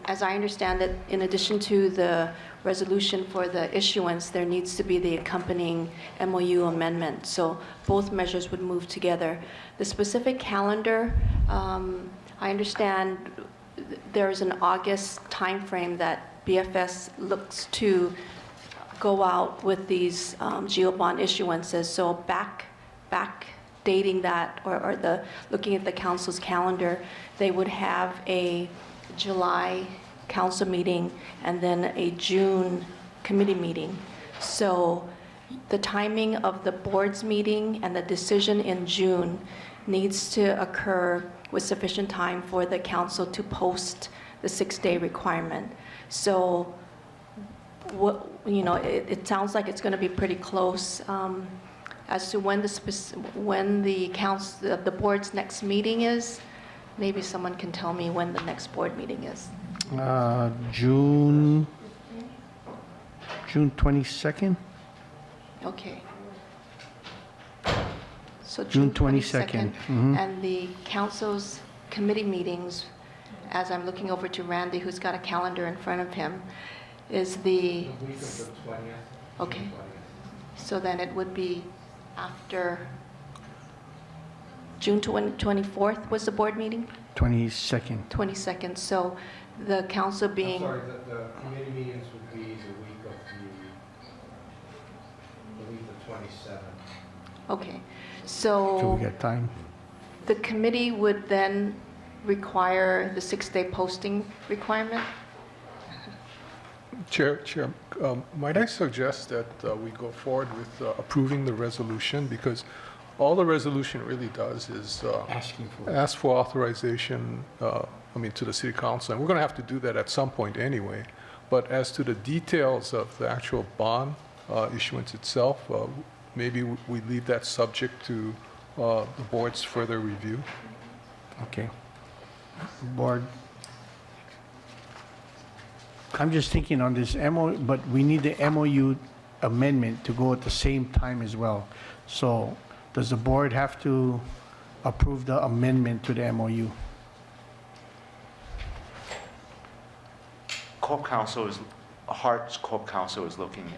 As I understand it, in addition to the resolution for the issuance, there needs to be the accompanying MOU amendment. So both measures would move together. The specific calendar, I understand there is an August timeframe that BFS looks to go out with these GO bond issuances. So backdating that, or looking at the council's calendar, they would have a July council meeting and then a June committee meeting. So the timing of the board's meeting and the decision in June needs to occur with sufficient time for the council to post the 6-day requirement. So, it sounds like it's going to be pretty close. As to when the board's next meeting is, maybe someone can tell me when the next board meeting is. June 22nd? Okay. So June 22nd. Mhm. And the council's committee meetings, as I'm looking over to Randy, who's got a calendar in front of him, is the... Okay. So then it would be after June 24th was the board meeting? 22nd. 22nd. So the council being... the committee meetings would be the week of the 27th. Okay. So So we got time. the committee would then require the 6-day posting requirement? Chair, might I suggest that we go forward with approving the resolution, because all the resolution really does is ask for authorization, to the city council, and we're going to have to do that at some point anyway. But as to the details of the actual bond issuance itself, maybe we leave that subject to the board's further review. Okay. Board. I'm just thinking on this MOU, but we need the MOU amendment to go at the same time as well. So does the board have to approve the amendment to the MOU? HART's Corp Council is looking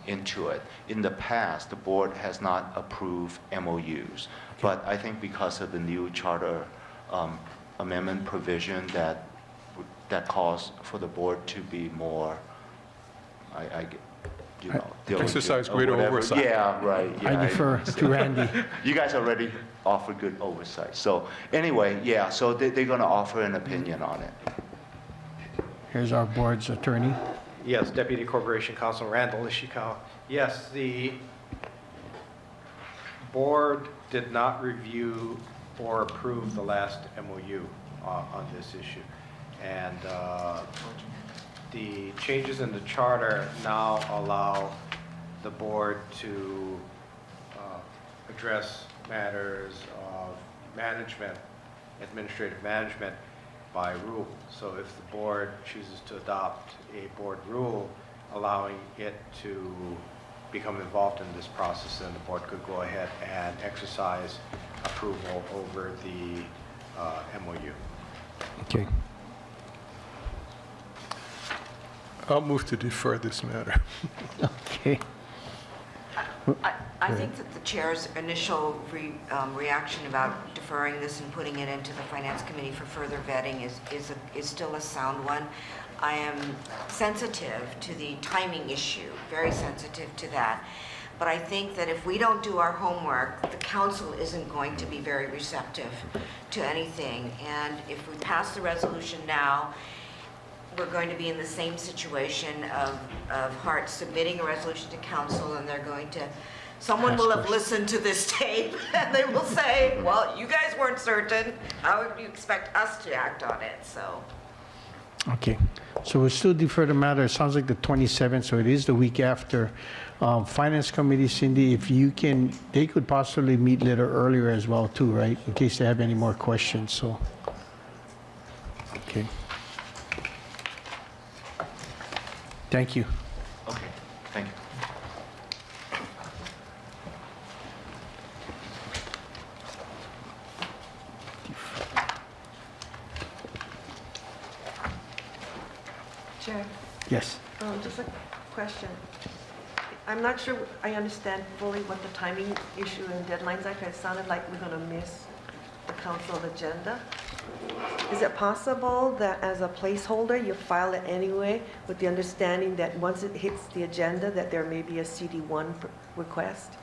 into it. In the past, the board has not approved MOUs, but I think because of the new charter amendment provision that calls for the board to be more, diligent Exercise or greater whatever. oversight. Yeah, right. I Yeah, defer to Randy. You guys already offer good oversight. So anyway, yeah, so they're going to offer an opinion on it. Here's our board's attorney. Yes, Deputy Corporation Counsel Randall Ishikawa. Yes, the board did not review or approve the last MOU on this issue. And the changes in the charter now allow the board to address matters of management, administrative management, by rule. So if the board chooses to adopt a board rule allowing it to become involved in this process, then the board could go ahead and exercise approval over the MOU. Okay. I'll move to defer this matter. Okay. I think that the chair's initial reaction about deferring this and putting it into the finance committee for further vetting is still a sound one. I am sensitive to the timing issue, very sensitive to that. But I think that if we don't do our homework, the council isn't going to be very receptive to anything. And if we pass the resolution now, we're going to be in the same situation of HART submitting a resolution to council, and they're going to, someone will have listened to this tape, and they will say, well, you guys weren't certain, how would you expect us to act on it, so. Okay. So we'll still defer the matter. It sounds like the 27th, so it is the week after. Finance Committee, Cindy, if you can, they could possibly meet a little earlier as well too, right? In case they have any more questions, so. Okay. Thank you. Okay, thank you. Chair, Yes. just a question. I'm not sure I understand fully what the timing issue and deadlines are, 'cause it sounded like we're going to miss the council agenda. Is it possible that as a placeholder, you file it anyway with the understanding that once it hits the agenda, that there may be a CD1 request?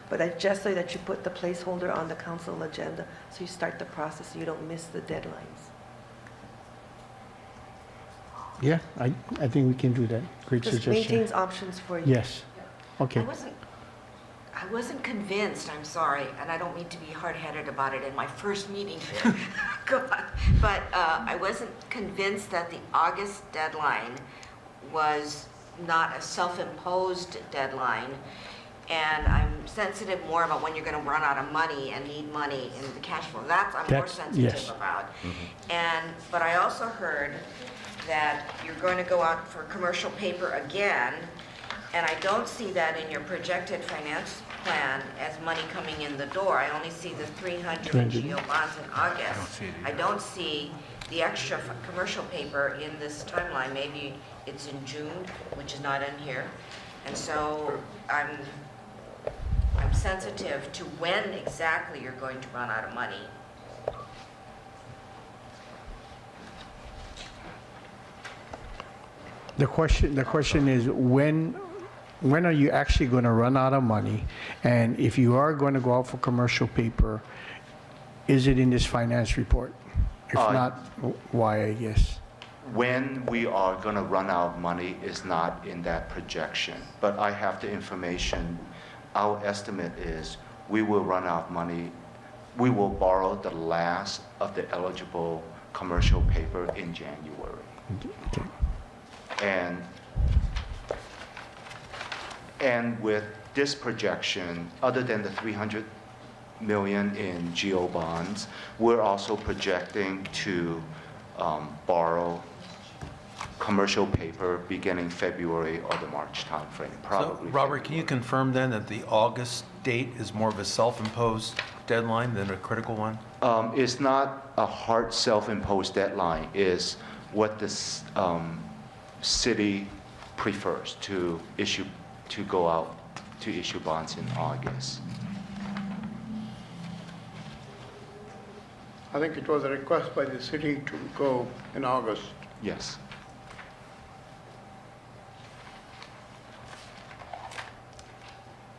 But just so that you put the placeholder on the council agenda, so you start the process, so you don't miss the deadlines. Yeah, I think we can do that. Great Just suggestion. maintains options for you. Yes. Okay. I wasn't convinced, I'm sorry, and I don't mean to be hard-headed about it in my first meeting here. God. But I wasn't convinced that the August deadline was not a self-imposed deadline. And I'm sensitive more about when you're going to run out of money and need money in the cash flow. I'm more That's- sensitive yes. about. But I also heard that you're going to go out for commercial paper again, and I don't see that in your projected finance plan as money coming in the door. I only see the 300 in 300. GO bonds in August. I don't see the extra commercial paper in this timeline. Maybe it's in June, which is not in here. And so I'm sensitive to when exactly you're going to run out of money. The question is, when are you actually going to run out of money? And if you are going to go out for commercial paper, is it in this finance report? If not, why, I guess? When we are going to run out of money is not in that projection, but I have the information. Our estimate is we will run out of money. We will borrow the last of the eligible commercial paper in January. Okay. And with this projection, other than the 300 million in GO bonds, we're also projecting to borrow commercial paper beginning February or the March timeframe, So, probably. Robert, can you confirm then that the August date is more of a self-imposed deadline than a critical one? It's not a hard self-imposed deadline, it's what the city prefers to go out to issue bonds in August. I think it was a request by the city to go in August. Yes.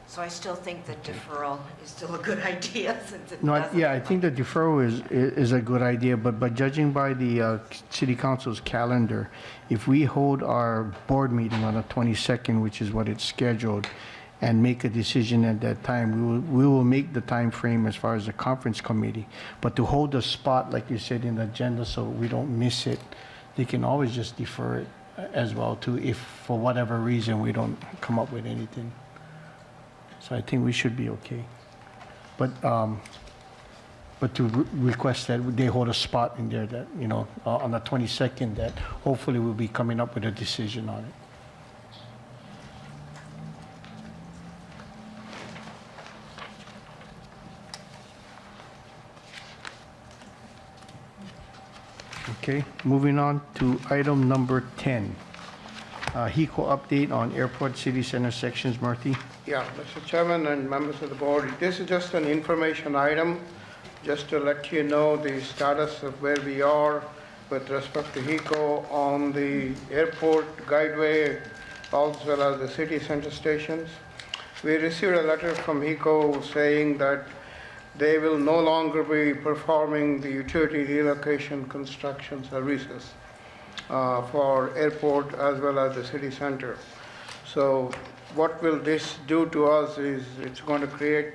So I still think that deferral is still a good idea since it No, doesn't. yeah, I think the deferral is a good idea, but judging by the city council's calendar, if we hold our board meeting on the 22nd, which is what it's scheduled, and make a decision at that time, we will make the time frame as far as the conference committee. But to hold the spot, like you said, in the agenda so we don't miss it, they can always just defer it as well too, if for whatever reason we don't come up with anything. So I think we should be okay. But to request that they hold a spot in there that, on the 22nd, that hopefully we'll be coming up with a decision on it. Okay, moving on to item number 10. HECO update on Airport City Center sections, Marty. Yeah, Mr. Chairman and members of the board, this is just an information item, just to let you know the status of where we are with respect to HECO on the airport guideway, as well as the city center stations. We received a letter from HECO saying that they will no longer be performing the utility relocation construction services for airport as well as the city center. So what will this do to us is it's going to create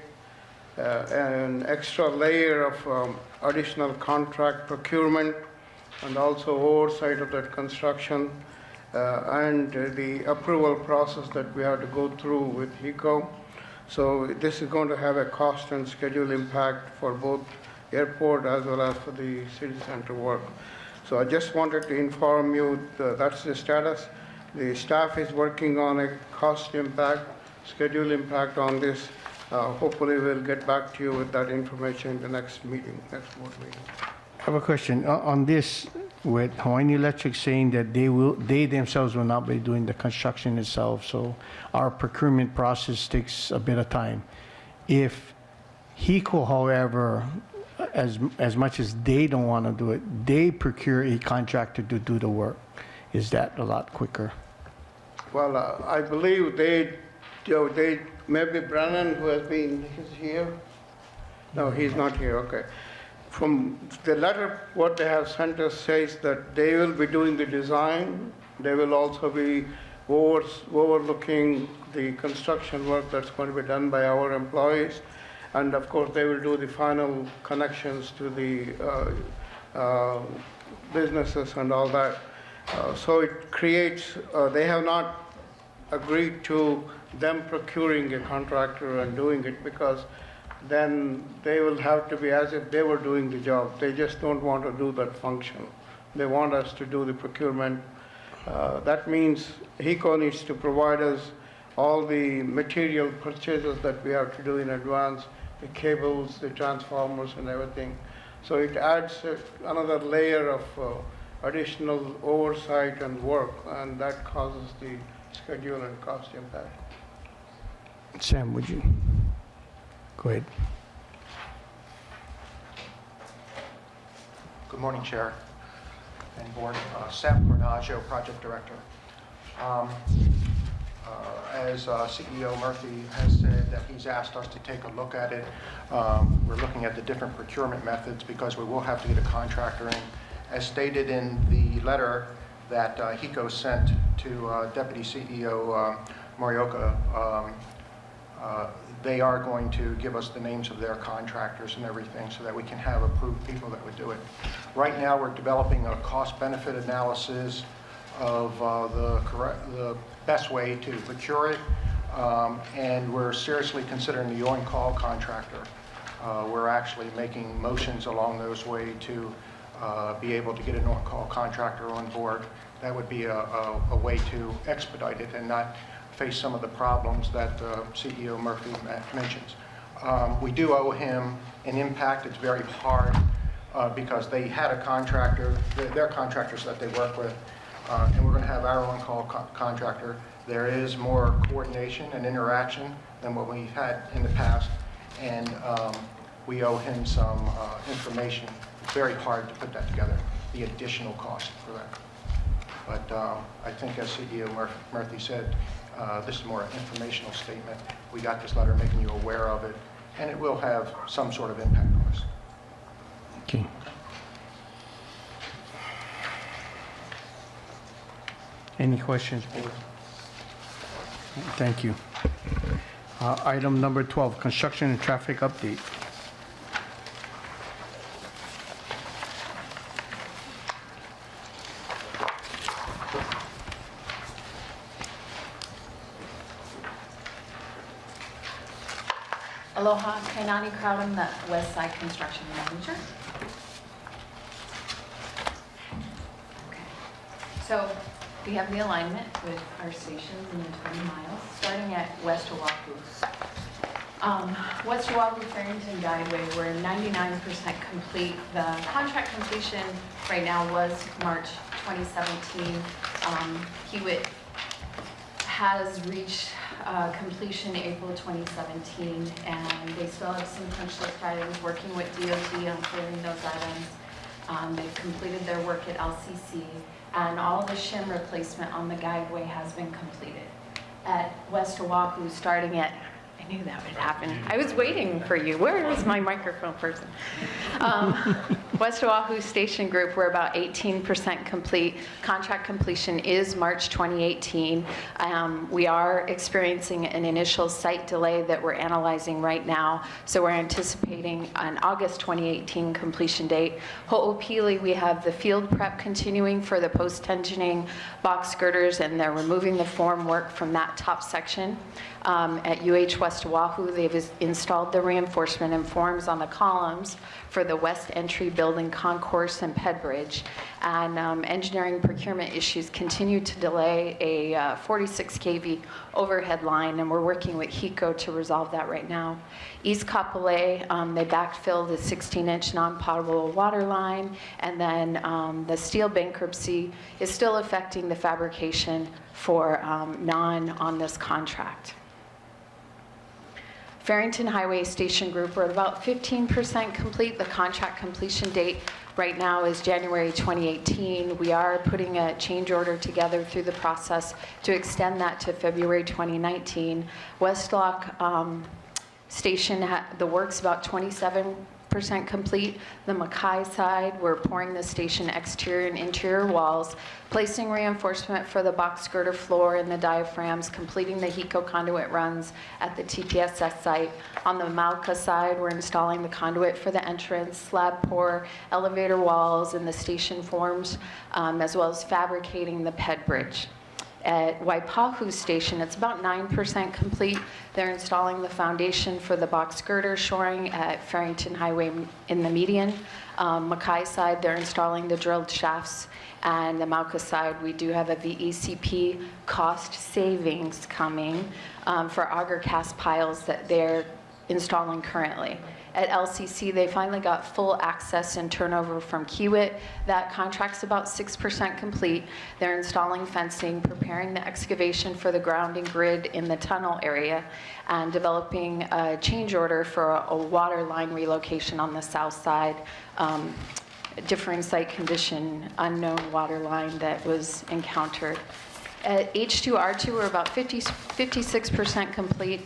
an extra layer of additional contract procurement and also oversight of that construction and the approval process that we have to go through with HECO. So this is going to have a cost and schedule impact for both airport as well as for the city center work. So I just wanted to inform you that that's the status. The staff is working on a cost impact, schedule impact on this. Hopefully we'll get back to you with that information in the next meeting, next board meeting. I have a question on this, with Hawaiian Electric saying that they themselves will not be doing the construction itself, so our procurement process takes a bit of time. If HECO, however, as much as they don't want to do it, they procure a contractor to do the work. Is that a lot quicker? Well, I believe maybe Brennan, who has been, he's here? No, he's not here, okay. From the letter, what they have sent us says that they will be doing the design. They will also be overlooking the construction work that's going to be done by our employees. And of course, they will do the final connections to the businesses and all that. So it creates, they have not agreed to them procuring a contractor and doing it, because then they will have to be as if they were doing the job. They just don't want to do that function. They want us to do the procurement. That means HECO needs to provide us all the material purchases that we have to do in advance, the cables, the transformers and everything. So it adds another layer of additional oversight and work, and that causes the schedule and cost impact. Sam, would you? Go ahead. Good morning, Chair and Board. Sam Cornaggio, Project Director. As CEO Murphy has said that he's asked us to take a look at it, we're looking at the different procurement methods because we will have to get a contractor in. As stated in the letter that HECO sent to Deputy CEO Morioka, they are going to give us the names of their contractors and everything so that we can have approved people that would do it. Right now, we're developing a cost-benefit analysis of the best way to procure it, and we're seriously considering the on-call contractor. We're actually making motions along those ways to be able to get an on-call contractor on board. That would be a way to expedite it and not face some of the problems that CEO Murphy mentions. We do owe him an impact. It's very hard because they had a contractor, their contractors that they work with, and we're going to have our on-call contractor. There is more coordination and interaction than what we've had in the past, and we owe him some information. It's very hard to put that together, the additional cost for that. But I think as CEO Murphy said, this is more an informational statement. We got this letter making you aware of it, and it will have some sort of impact on us. Okay. Any questions, board? Thank you. Item number 12, construction and traffic update. Aloha, Kainani Crowdham, the West Side Construction Manager. Okay. So we have the alignment with our stations in the 20 miles, starting at West Oahu. West Oahu Farrington Guideway, we're 99% complete. The contract completion right now was March 2017. Hewitt has reached completion April 2017, and they still have some punch list items, working with DOT on clearing those items. They've completed their work at LCC, and all the shim replacement on the guideway has been completed. At West Oahu, starting at, I knew that would happen. I was waiting for you. Where is my microphone person? West Oahu Station Group, we're about 18% complete. Contract completion is March 2018. We are experiencing an initial site delay that we're analyzing right now, so we're anticipating an August 2018 completion date. Ho'opili, we have the field prep continuing for the post-tensioning box girders, and they're removing the form work from that top section. At UH West Oahu, they've installed the reinforcement and forms on the columns for the west entry building concourse and ped bridge. And engineering procurement issues continue to delay a 46 kV overhead line, and we're working with HECO to resolve that right now. East Kapolei, they backfilled the 16-inch non-potable water line, and then the steel bankruptcy is still affecting the fabrication for non on this contract. Farrington Highway Station Group, we're at about 15% complete. The contract completion date right now is January 2018. We are putting a change order together through the process to extend that to February 2019. Westlock Station, the work's about 27% complete. The Mackay side, we're pouring the station exterior and interior walls, placing reinforcement for the box girder floor and the diaphragms, completing the HECO conduit runs at the TPSS site. On the Malca side, we're installing the conduit for the entrance, slab pour, elevator walls, and the station forms, as well as fabricating the PED bridge. At Waipahu Station, it's about 9% complete. They're installing the foundation for the box girder shoring at Farrington Highway in the median. Mackay side, they're installing the drilled shafts. And the Mauka side, we do have a VECP cost savings coming for auger cast piles that they're installing currently. At LCC, they finally got full access and turnover from Kiewit. That contract's about 6% complete. They're installing fencing, preparing the excavation for the grounding grid in the tunnel area, and developing a change order for a water line relocation on the south side. Differing site condition, unknown water line that was encountered. At H2R2, we're about 56% complete.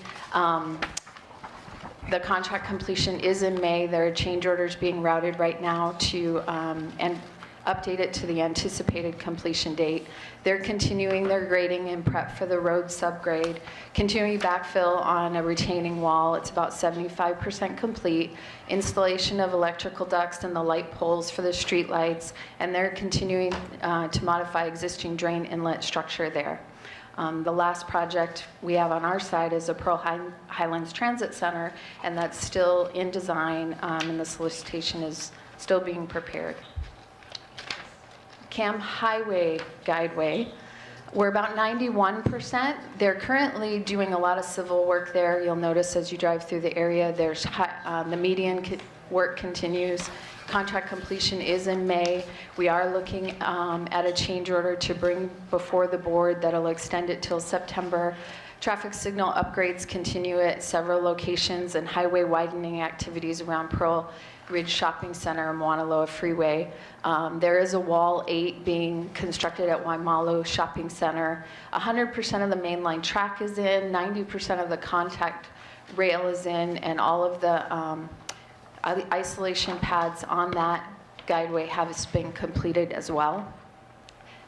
The contract completion is in May. There are change orders being routed right now to and update it to the anticipated completion date. They're continuing their grading and prep for the road subgrade, continuing backfill on a retaining wall. It's about 75% complete. Installation of electrical ducts and the light poles for the street lights, and they're continuing to modify existing drain inlet structure there. The last project we have on our side is a Pearl Highlands Transit Center, and that's still in design, and the solicitation is still being prepared. Cam Highway Guideway, we're about 91%. They're currently doing a lot of civil work there. You'll notice as you drive through the area, there's the median work continues. Contract completion is in May. We are looking at a change order to bring before the board that'll extend it till September. Traffic signal upgrades continue at several locations, and highway widening activities around Pearl Ridge Shopping Center and Mauna Loa Freeway. There is a Wall 8 being constructed at Waimalo Shopping Center. 100% of the mainline track is in, 90% of the contact rail is in, and all of the isolation pads on that guideway have been completed as well.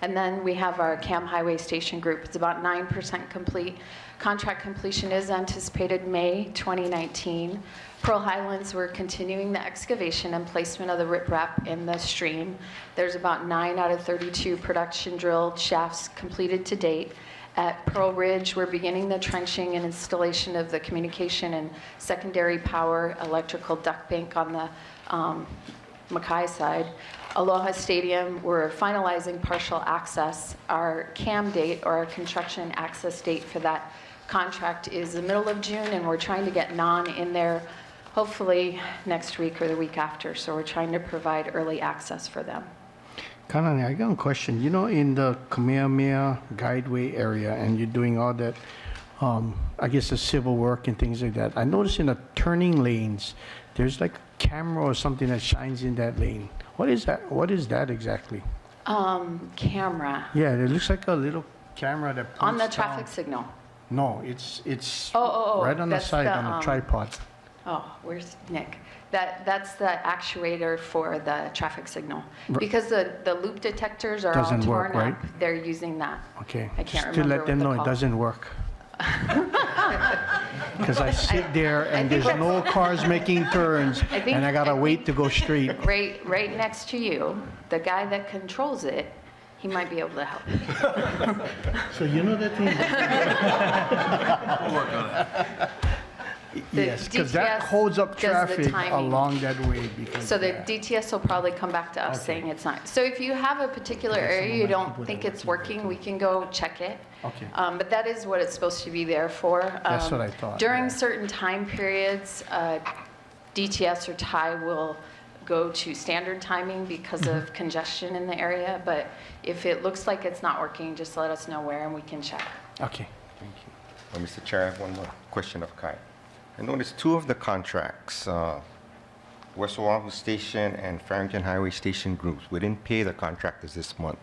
And then we have our Cam Highway Station Group. It's about 9% complete. Contract completion is anticipated May 2019. Pearl Highlands, we're continuing the excavation and placement of the riprap in the stream. There's about 9 out of 32 production drilled shafts completed to date. At Pearl Ridge, we're beginning the trenching and installation of the communication and secondary power electrical duct bank on the Mackay side. Aloha Stadium, we're finalizing partial access. Our CAM date, or our construction access date for that contract, is the middle of June, and we're trying to get NON in there hopefully next week or the week after. So we're trying to provide early access for them. Kanani, I got a question. You know, in the Kamehameha Guideway area, and you're doing all that, I guess the civil work and things like that, I noticed in the turning lanes, there's like a camera or something that shines in that lane. What is that? What is that exactly? Camera. Yeah, it looks like a little camera that points On the down. traffic signal. No, it's Oh, right on the that's side on a tripod. Oh, where's Nick? That's the actuator for the traffic signal. Because the loop detectors are all Doesn't torn work, right? up, they're using that. Okay. I can't Just to remember let what them the know it call- doesn't work. Because I sit there and think there's no cars making turns, and I gotta wait to go straight. Right next to you, the guy that controls it, he might be able to help. So you know that thing? We'll work on it. The Yes, because that DTS holds up does the traffic timing. along that way because. So the yeah. DTS will probably come back to us Okay. saying it's not. So if you have a particular Because some area of you my don't people think that it's work in working, we can go check it. Okay. But that is what it's supposed to be there for. That's what I thought, During yeah. certain time periods, DTS or TIE will go to standard timing because Mm-hmm. of congestion in the area. But if it looks like it's not working, just let us know where and we can check. Okay, thank you. Mr. Chair, I have one more question of Kai. I noticed two of the contracts, West Oahu Station and Farrington Highway Station groups, we didn't pay the contractors this month.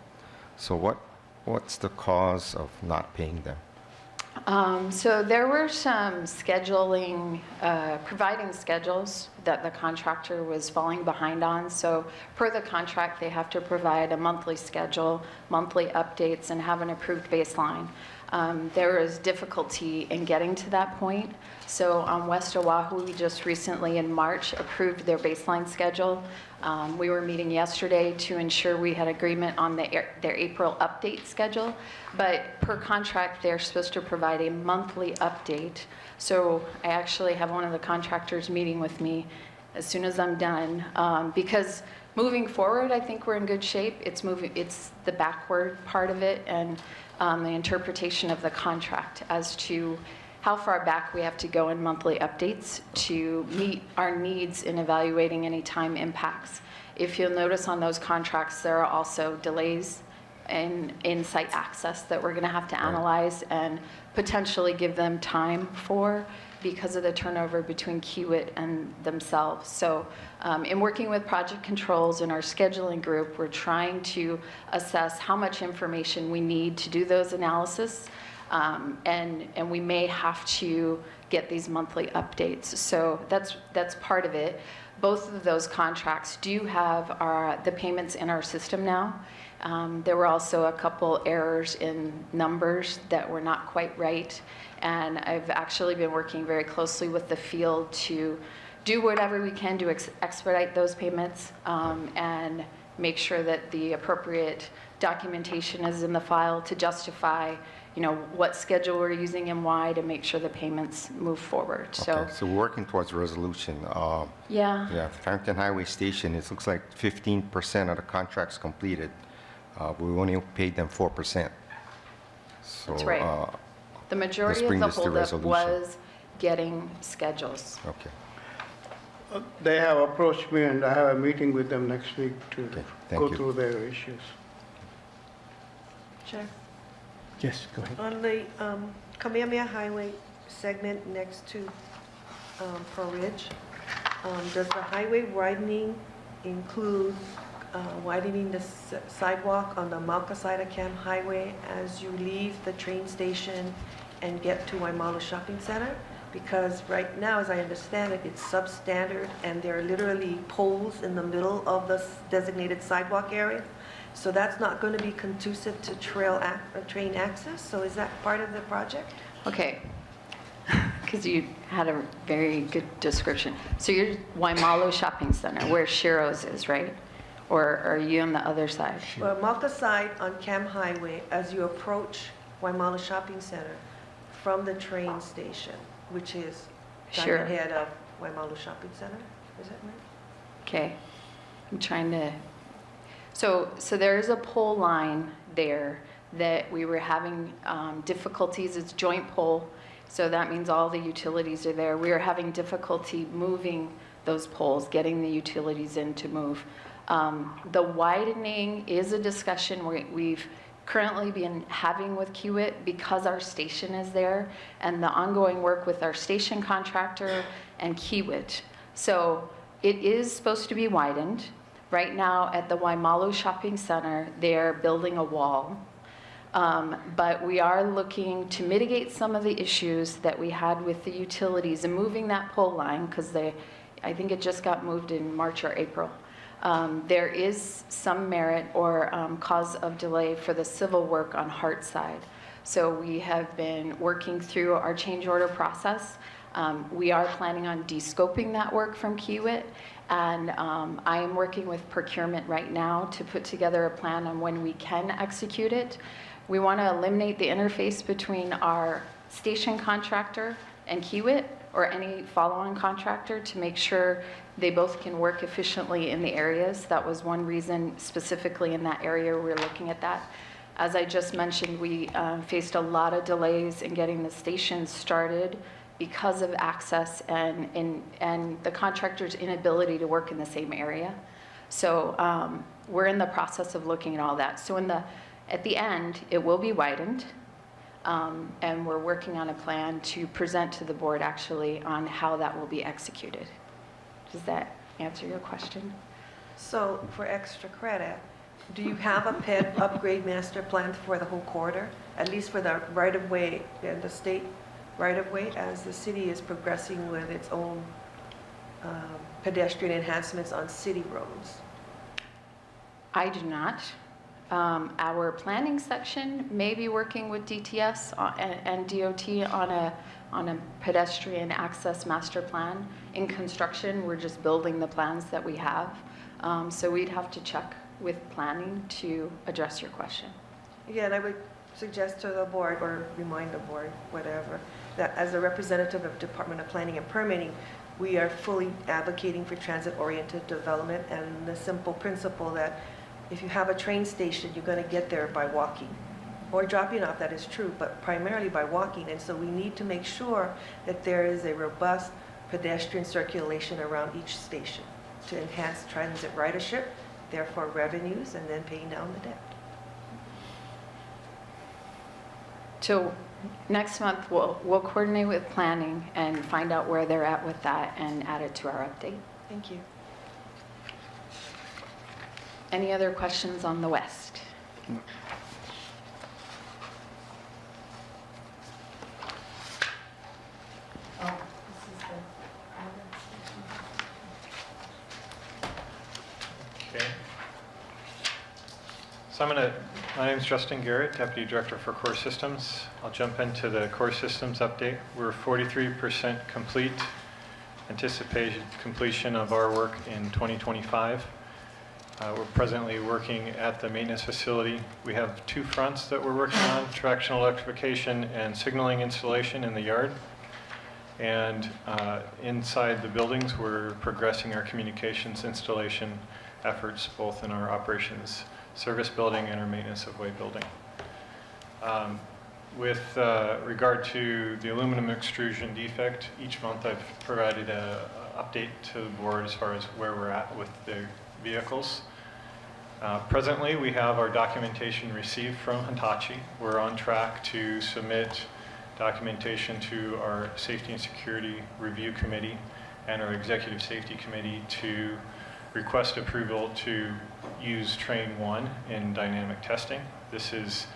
So what's the cause of not paying them? So there were some scheduling, providing schedules that the contractor was falling behind on. So per the contract, they have to provide a monthly schedule, monthly updates, and have an approved baseline. There is difficulty in getting to that point. So on West Oahu, we just recently in March approved their baseline schedule. We were meeting yesterday to ensure we had agreement on their April update schedule. But per contract, they're supposed to provide a monthly update. So I actually have one of the contractors meeting with me as soon as I'm done, because moving forward, I think we're in good shape. It's the backward part of it and the interpretation of the contract as to how far back we have to go in monthly updates to meet our needs in evaluating any time impacts. If you'll notice on those contracts, there are also delays in site access that we're going to have to analyze and potentially give them time for because of the turnover between Kiewit and themselves. So in working with project controls in our scheduling group, we're trying to assess how much information we need to do those analysis. And we may have to get these monthly updates. So that's part of it. Both of those contracts do have the payments in our system now. There were also a couple errors in numbers that were not quite right. And I've actually been working very closely with the field to do whatever we can to expedite those payments and make sure that the appropriate documentation is in the file to justify what schedule we're using and why to make sure the payments move forward. Okay, so we're working towards a resolution. Yeah, Farrington Highway Station, it looks like 15% of the contracts completed. We only paid them 4%. So, that's right. The majority of the holdup was getting schedules. Okay. They have approached me and I have a meeting with them next week to go through their issues. Chair? Yes, go ahead. On the Kamehameha Highway segment next to Pearl Ridge, does the highway widening include widening the sidewalk on the Mauka side of Cam Highway as you leave the train station and get to Waimalu Shopping Center? Because right now, as I understand it, it's substandard and there are literally poles in the middle of the designated sidewalk area. So that's not going to be conducive to train access? So is that part of the project? Okay, because you had a very good description. So you're Waimalu Shopping Center, where Shiro's is, right? Or are you on the other side? Well, Mauka side on Cam Highway, as you approach Waimalu Shopping Center from the train station, which is Sure. ahead of Waimalu Shopping Center, is that right? Okay, I'm trying to, so there is a pole line there that we were having difficulties. It's joint pole, so that means all the utilities are there. We are having difficulty moving those poles, getting the utilities in to move. The widening is a discussion we've currently been having with Kiewit because our station is there and the ongoing work with our station contractor and Kiewit. So it is supposed to be widened. Right now at the Waimalu Shopping Center, they're building a wall. But we are looking to mitigate some of the issues that we had with the utilities and moving that pole line because I think it just got moved in March or April. There is some merit or cause of delay for the civil work on HART side. So we have been working through our change order process. We are planning on de-scoping that work from Kiewit, and I am working with procurement right now to put together a plan on when we can execute it. We want to eliminate the interface between our station contractor and Kiewit or any follow-on contractor to make sure they both can work efficiently in the areas. That was one reason specifically in that area we're looking at that. As I just mentioned, we faced a lot of delays in getting the station started because of access and the contractor's inability to work in the same area. So we're in the process of looking at all that. So at the end, it will be widened. And we're working on a plan to present to the board actually on how that will be executed. Does that answer your question? So for extra credit, do you have a PED upgrade master plan for the whole corridor? At least for the right-of-way and the state right-of-way, as the city is progressing with its own pedestrian enhancements on city roads? I do not. Our planning section may be working with DTS and DOT on a pedestrian access master plan. In construction, we're just building the plans that we have. So we'd have to check with planning to address your question. Yeah, and I would suggest to the board, or remind the board, whatever, that as a representative of Department of Planning and Permitting, we are fully advocating for transit-oriented development and the simple principle that if you have a train station, you're going to get there by walking or dropping off. That is true, but primarily by walking. And so we need to make sure that there is a robust pedestrian circulation around each station to enhance transit ridership, therefore revenues, and then paying down the debt. So next month, we'll coordinate with planning and find out where they're at with that and add it to our update. Thank you. Any other questions on the west? Okay. So my name's Justin Garrett, Deputy Director for Core Systems. I'll jump into the Core Systems update. We're 43% complete, anticipated completion of our work in 2025. We're presently working at the maintenance facility. We have two fronts that we're working on, tractional electrification and signaling installation in the yard. And inside the buildings, we're progressing our communications installation efforts, both in our operations service building and our maintenance of way building. With regard to the aluminum extrusion defect, each month I've provided an update to the board as far as where we're at with the vehicles. Presently, we have our documentation received from Hitachi. We're on track to submit documentation to our Safety and Security Review Committee and our Executive Safety Committee to request approval to use Train 1 in dynamic testing. This is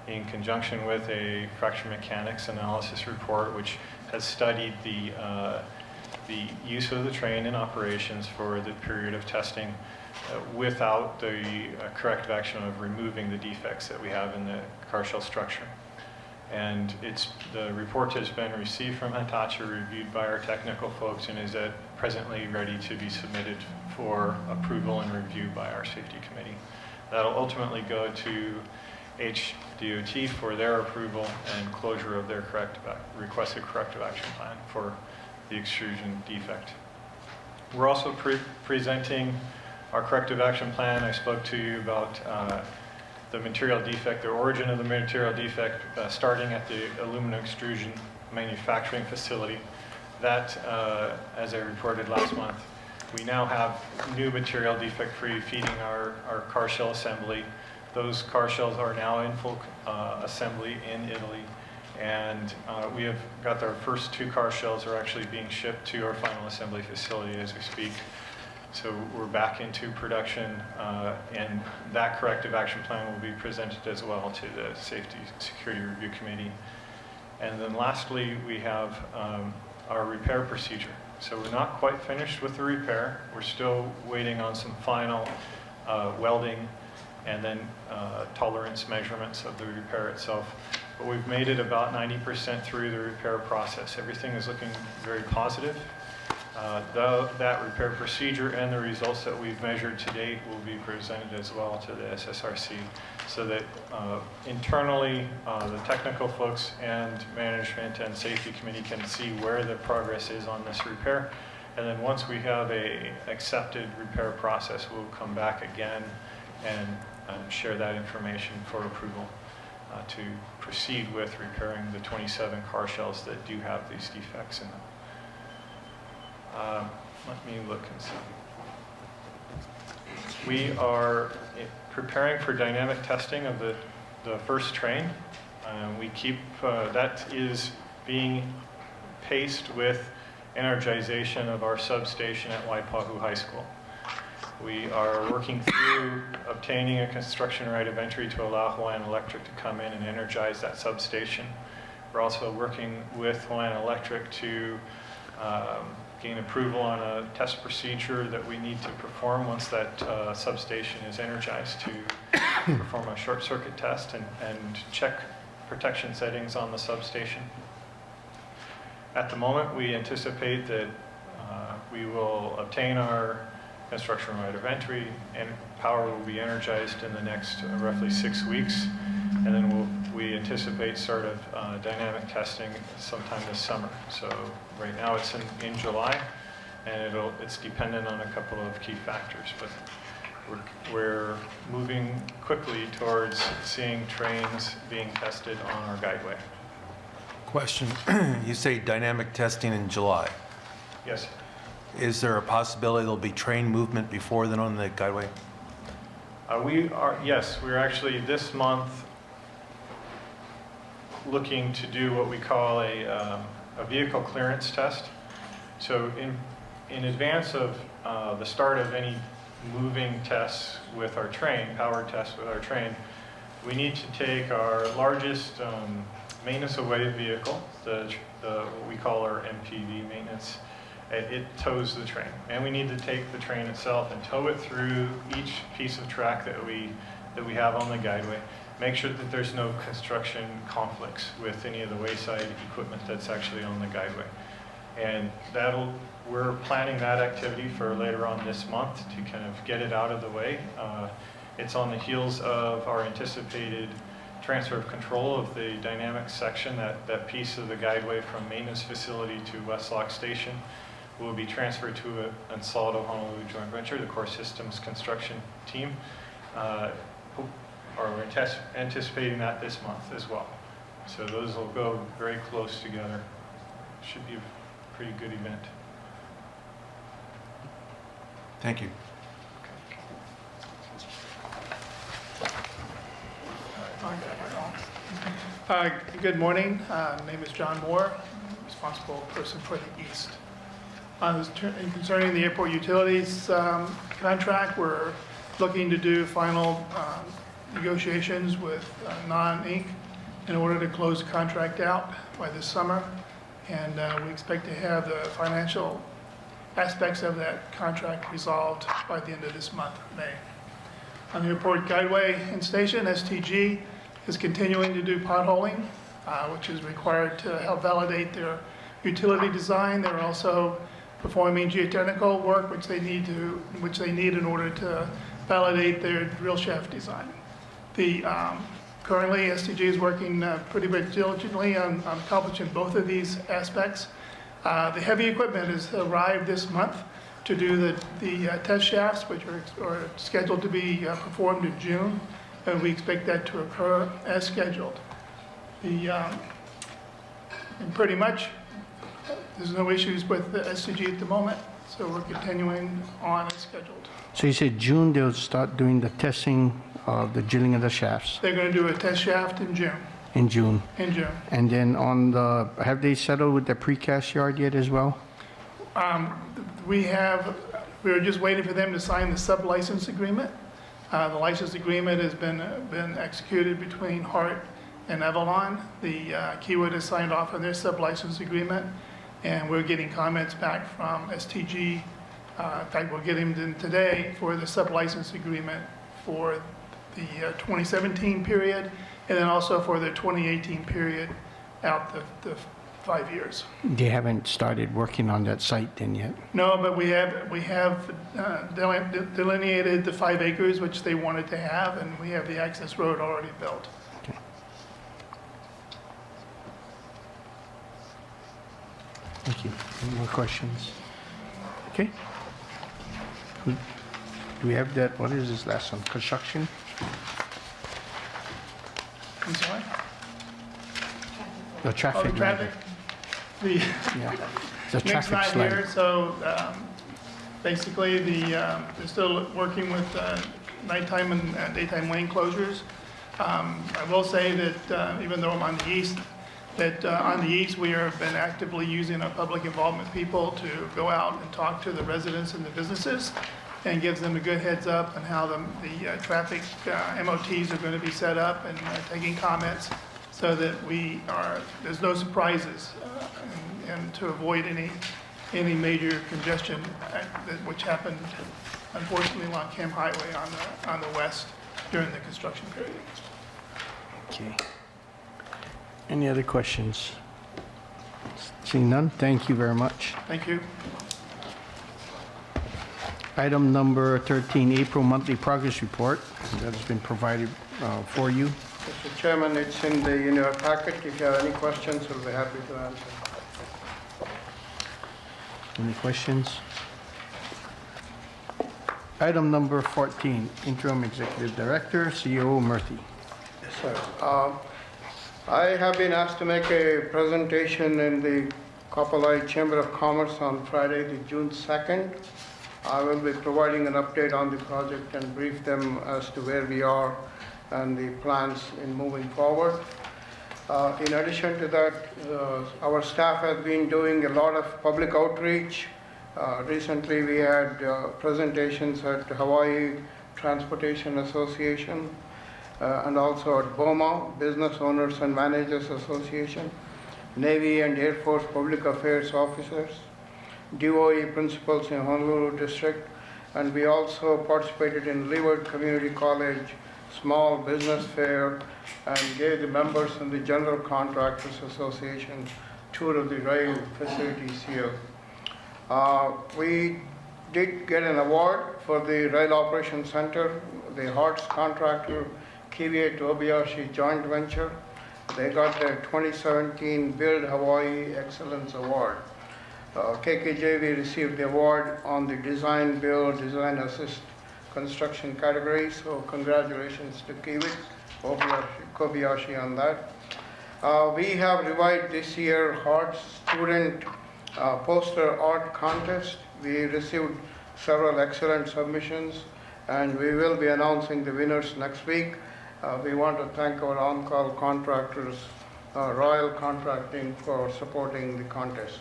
in conjunction with a fracture mechanics analysis report, which has studied the use of the train in operations for the period of testing without the corrective action of removing the defects that we have in the car shell structure. And the report has been received from Hitachi, reviewed by our technical folks, and is presently ready to be submitted for approval and review by our safety committee. That'll ultimately go to HDOT for their approval and closure of their requested corrective action plan for the extrusion defect. We're also presenting our corrective action plan. I spoke to you about the material defect, the origin of the material defect, starting at the aluminum extrusion manufacturing facility. That, as I reported last month, we now have new material defect-free feeding our car shell assembly. Those car shells are now in full assembly in Italy, and we have got our first two car shells are actually being shipped to our final assembly facility as we speak. So we're back into production, and that corrective action plan will be presented as well to the Safety Security Review Committee. And then lastly, we have our repair procedure. So we're not quite finished with the repair. We're still waiting on some final welding and then tolerance measurements of the repair itself. But we've made it about 90% through the repair process. Everything is looking very positive. That repair procedure and the results that we've measured to date will be presented as well to the SSRC, so that internally the technical folks and management and safety committee can see where the progress is on this repair. And then once we have a accepted repair process, we'll come back again and share that information for approval to proceed with repairing the 27 car shells that do have these defects in them. Let me look and see. We are preparing for dynamic testing of the first train, We keep, that is being paced with energization of our substation at Waipahu High School. We are working through obtaining a construction right of entry to allow Hawaiian Electric to come in and energize that substation. We're also working with Hawaiian Electric to gain approval on a test procedure that we need to perform once that substation is energized to perform a short circuit test and check protection settings on the substation. At the moment, we anticipate that we will obtain our construction right of entry and power will be energized in the next roughly 6 weeks. And then we anticipate start of dynamic testing sometime this summer. So right now it's in July, and it's dependent on a couple of key factors. But we're moving quickly towards seeing trains being tested on our guideway. Question, you say dynamic testing in July. Yes. Is there a possibility there'll be train movement before then on the guideway? Yes, we're actually this month looking to do what we call a vehicle clearance test. So in advance of the start of any moving tests with our train, power tests with our train, we need to take our largest maintenance away vehicle, what we call our MPV maintenance. It tows the train, and we need to take the train itself and tow it through each piece of track that we have on the guideway. Make sure that there's no construction conflicts with any of the wayside equipment that's actually on the guideway. And we're planning that activity for later on this month to kind of get it out of the way. It's on the heels of our anticipated transfer of control of the dynamic section, that piece of the guideway from maintenance facility to West Lock Station will be transferred to an Ensalado Honolulu joint venture, the core systems construction team. We're anticipating that this month as well. So those will go very close together. Should be a pretty good event. Thank you. Good morning. My name is John Moore. I'm responsible person for the East. Concerning the airport utilities contract, we're looking to do final negotiations with non-Inc. in order to close the contract out by this summer. And we expect to have the financial aspects of that contract resolved by the end of this month, May. On the airport guideway and station, STG is continuing to do potholing, which is required to help validate their utility design. They're also performing geotechnical work, which they need in order to validate their drill shaft design. Currently, STG is working pretty much diligently on accomplishing both of these aspects. The heavy equipment has arrived this month to do the test shafts, which are scheduled to be performed in June, and we expect that to occur as scheduled. And pretty much, there's no issues with the STG at the moment, so we're continuing on as scheduled. So you said June they'll start doing the testing of the drilling of the shafts They're going to do a test shaft in June. in June. In June. And then have they settled with the precast yard yet as well? We were just waiting for them to sign the sub-license agreement. The license agreement has been executed between HART and Avalon. The Kiewit has signed off on their sub-license agreement, and we're getting comments back from STG. In fact, we're getting them today for the sub-license agreement for the 2017 period, and then also for the 2018 period out the 5 years. They haven't started working on that site then yet? No, but we have delineated the 5 acres which they wanted to have, and we have the access road already built. Okay. Thank you. Any more questions? Okay. Do we have that? What is this last one? Construction? I'm sorry? The traffic. The traffic. Yeah. The Nick's traffic not slide. here, so basically they're still working with nighttime and daytime lane closures. I will say that even though I'm on the east, that on the east, we have been actively using our public involvement people to go out and talk to the residents and the businesses and gives them a good heads up on how the traffic MOTs are going to be set up and taking comments so that there's no surprises and to avoid any major congestion which happened unfortunately along Cam Highway on the west during the construction period. Okay. Any other questions? Seeing none, thank you very much. Thank you. Item number 13, April monthly progress report. That has been provided for you. Mr. Chairman, it's in your packet. If you have any questions, we'll be happy to answer. Any questions? Item number 14, Interim Executive Director, CEO Murthy. Yes, sir. I have been asked to make a presentation in the Kapolei Chamber of Commerce on Friday, the June 2nd. I will be providing an update on the project and brief them as to where we are and the plans in moving forward. In addition to that, our staff has been doing a lot of public outreach. Recently, we had presentations at Hawaii Transportation Association and also at BOMA, Business Owners and Managers Association, Navy and Air Force Public Affairs Officers, DOE principals in Honolulu District, and we also participated in Leeward Community College Small Business Fair and gave the members in the General Contractors Association tour of the rail facilities here. We did get an award for the Rail Operations Center, the HART's contractor, Kiwie Tobiyashi joint venture. They got their 2017 Build Hawaii Excellence Award. KKJV received the award on the design, build, design assist construction category, so congratulations to Kiwi Kobayashi on that. We have revived this year HART student poster art contest. We received several excellent submissions and we will be announcing the winners next week. We want to thank our on-call contractors, Royal Contracting, for supporting the contest.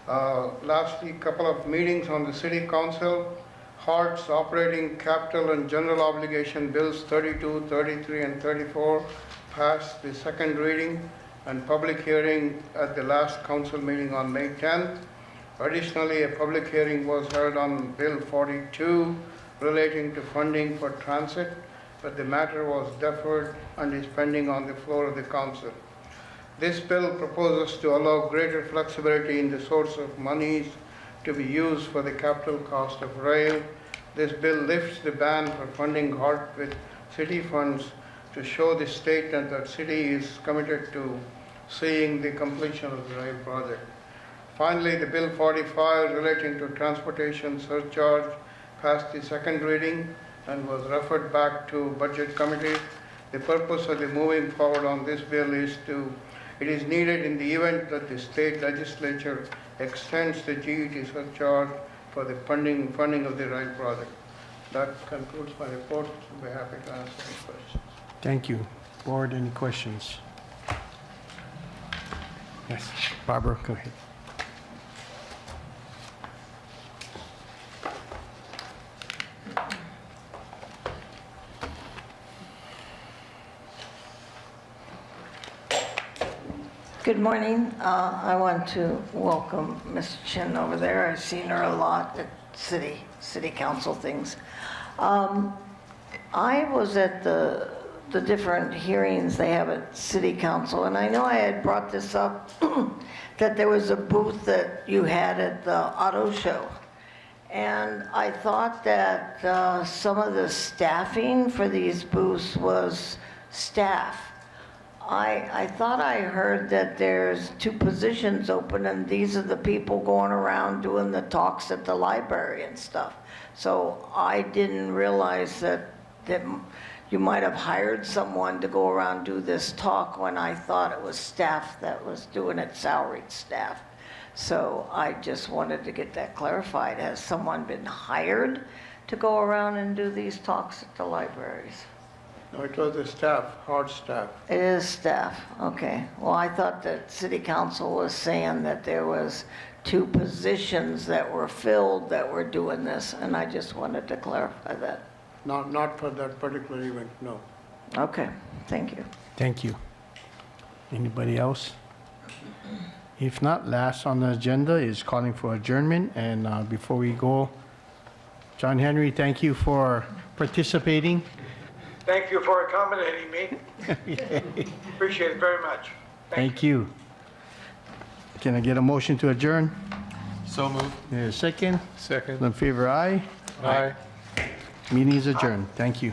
Lastly, a couple of meetings on the City Council. HART's operating capital and general obligation bills 32, 33, and 34 passed the second reading and public hearing at the last council meeting on May 10th. Additionally, a public hearing was held on Bill 42 relating to funding for transit, but the matter was deferred and is pending on the floor of the council. This bill proposes to allow greater flexibility in the source of monies to be used for the capital cost of rail. This bill lifts the ban for funding HART with city funds to show the state that the city is committed to seeing the completion of the rail project. Finally, the Bill 45 relating to transportation surcharge passed the second reading and was referred back to Budget Committee. The purpose of the moving forward on this bill is it is needed in the event that the state legislature extends the GET surcharge for the funding of the rail project. That concludes my report. I'll be happy to answer any questions. Thank you. Board, any questions? Yes, Barbara, go ahead. Good morning. I want to welcome Ms. Chin over there. I've seen her a lot at city council things. I was at the different hearings they have at city council, and I know I had brought this up that there was a booth that you had at the auto show. And I thought that some of the staffing for these booths was staff. I thought I heard that there's 2 positions open and these are the people going around doing the talks at the library and stuff. So I didn't realize that you might have hired someone to go around do this talk when I thought it was staff that was doing it, salaried staff. So I just wanted to get that clarified. Has someone been hired to go around and do these talks at the libraries? No, it was the staff, HART staff. It is staff, okay. Well, I thought that city council was saying that there was 2 positions that were filled that were doing this, and I just wanted to clarify that. Not for that particular event, no. Okay, thank you. Thank you. Anybody else? If not, last on the agenda is calling for adjournment. And before we go, John Henry, thank you for participating. Thank you for accommodating me. Appreciate it very much. Thank you. Can I get a motion to adjourn? So moved. Second? Second. All in favor, aye. Aye. Meeting is adjourned. Thank you.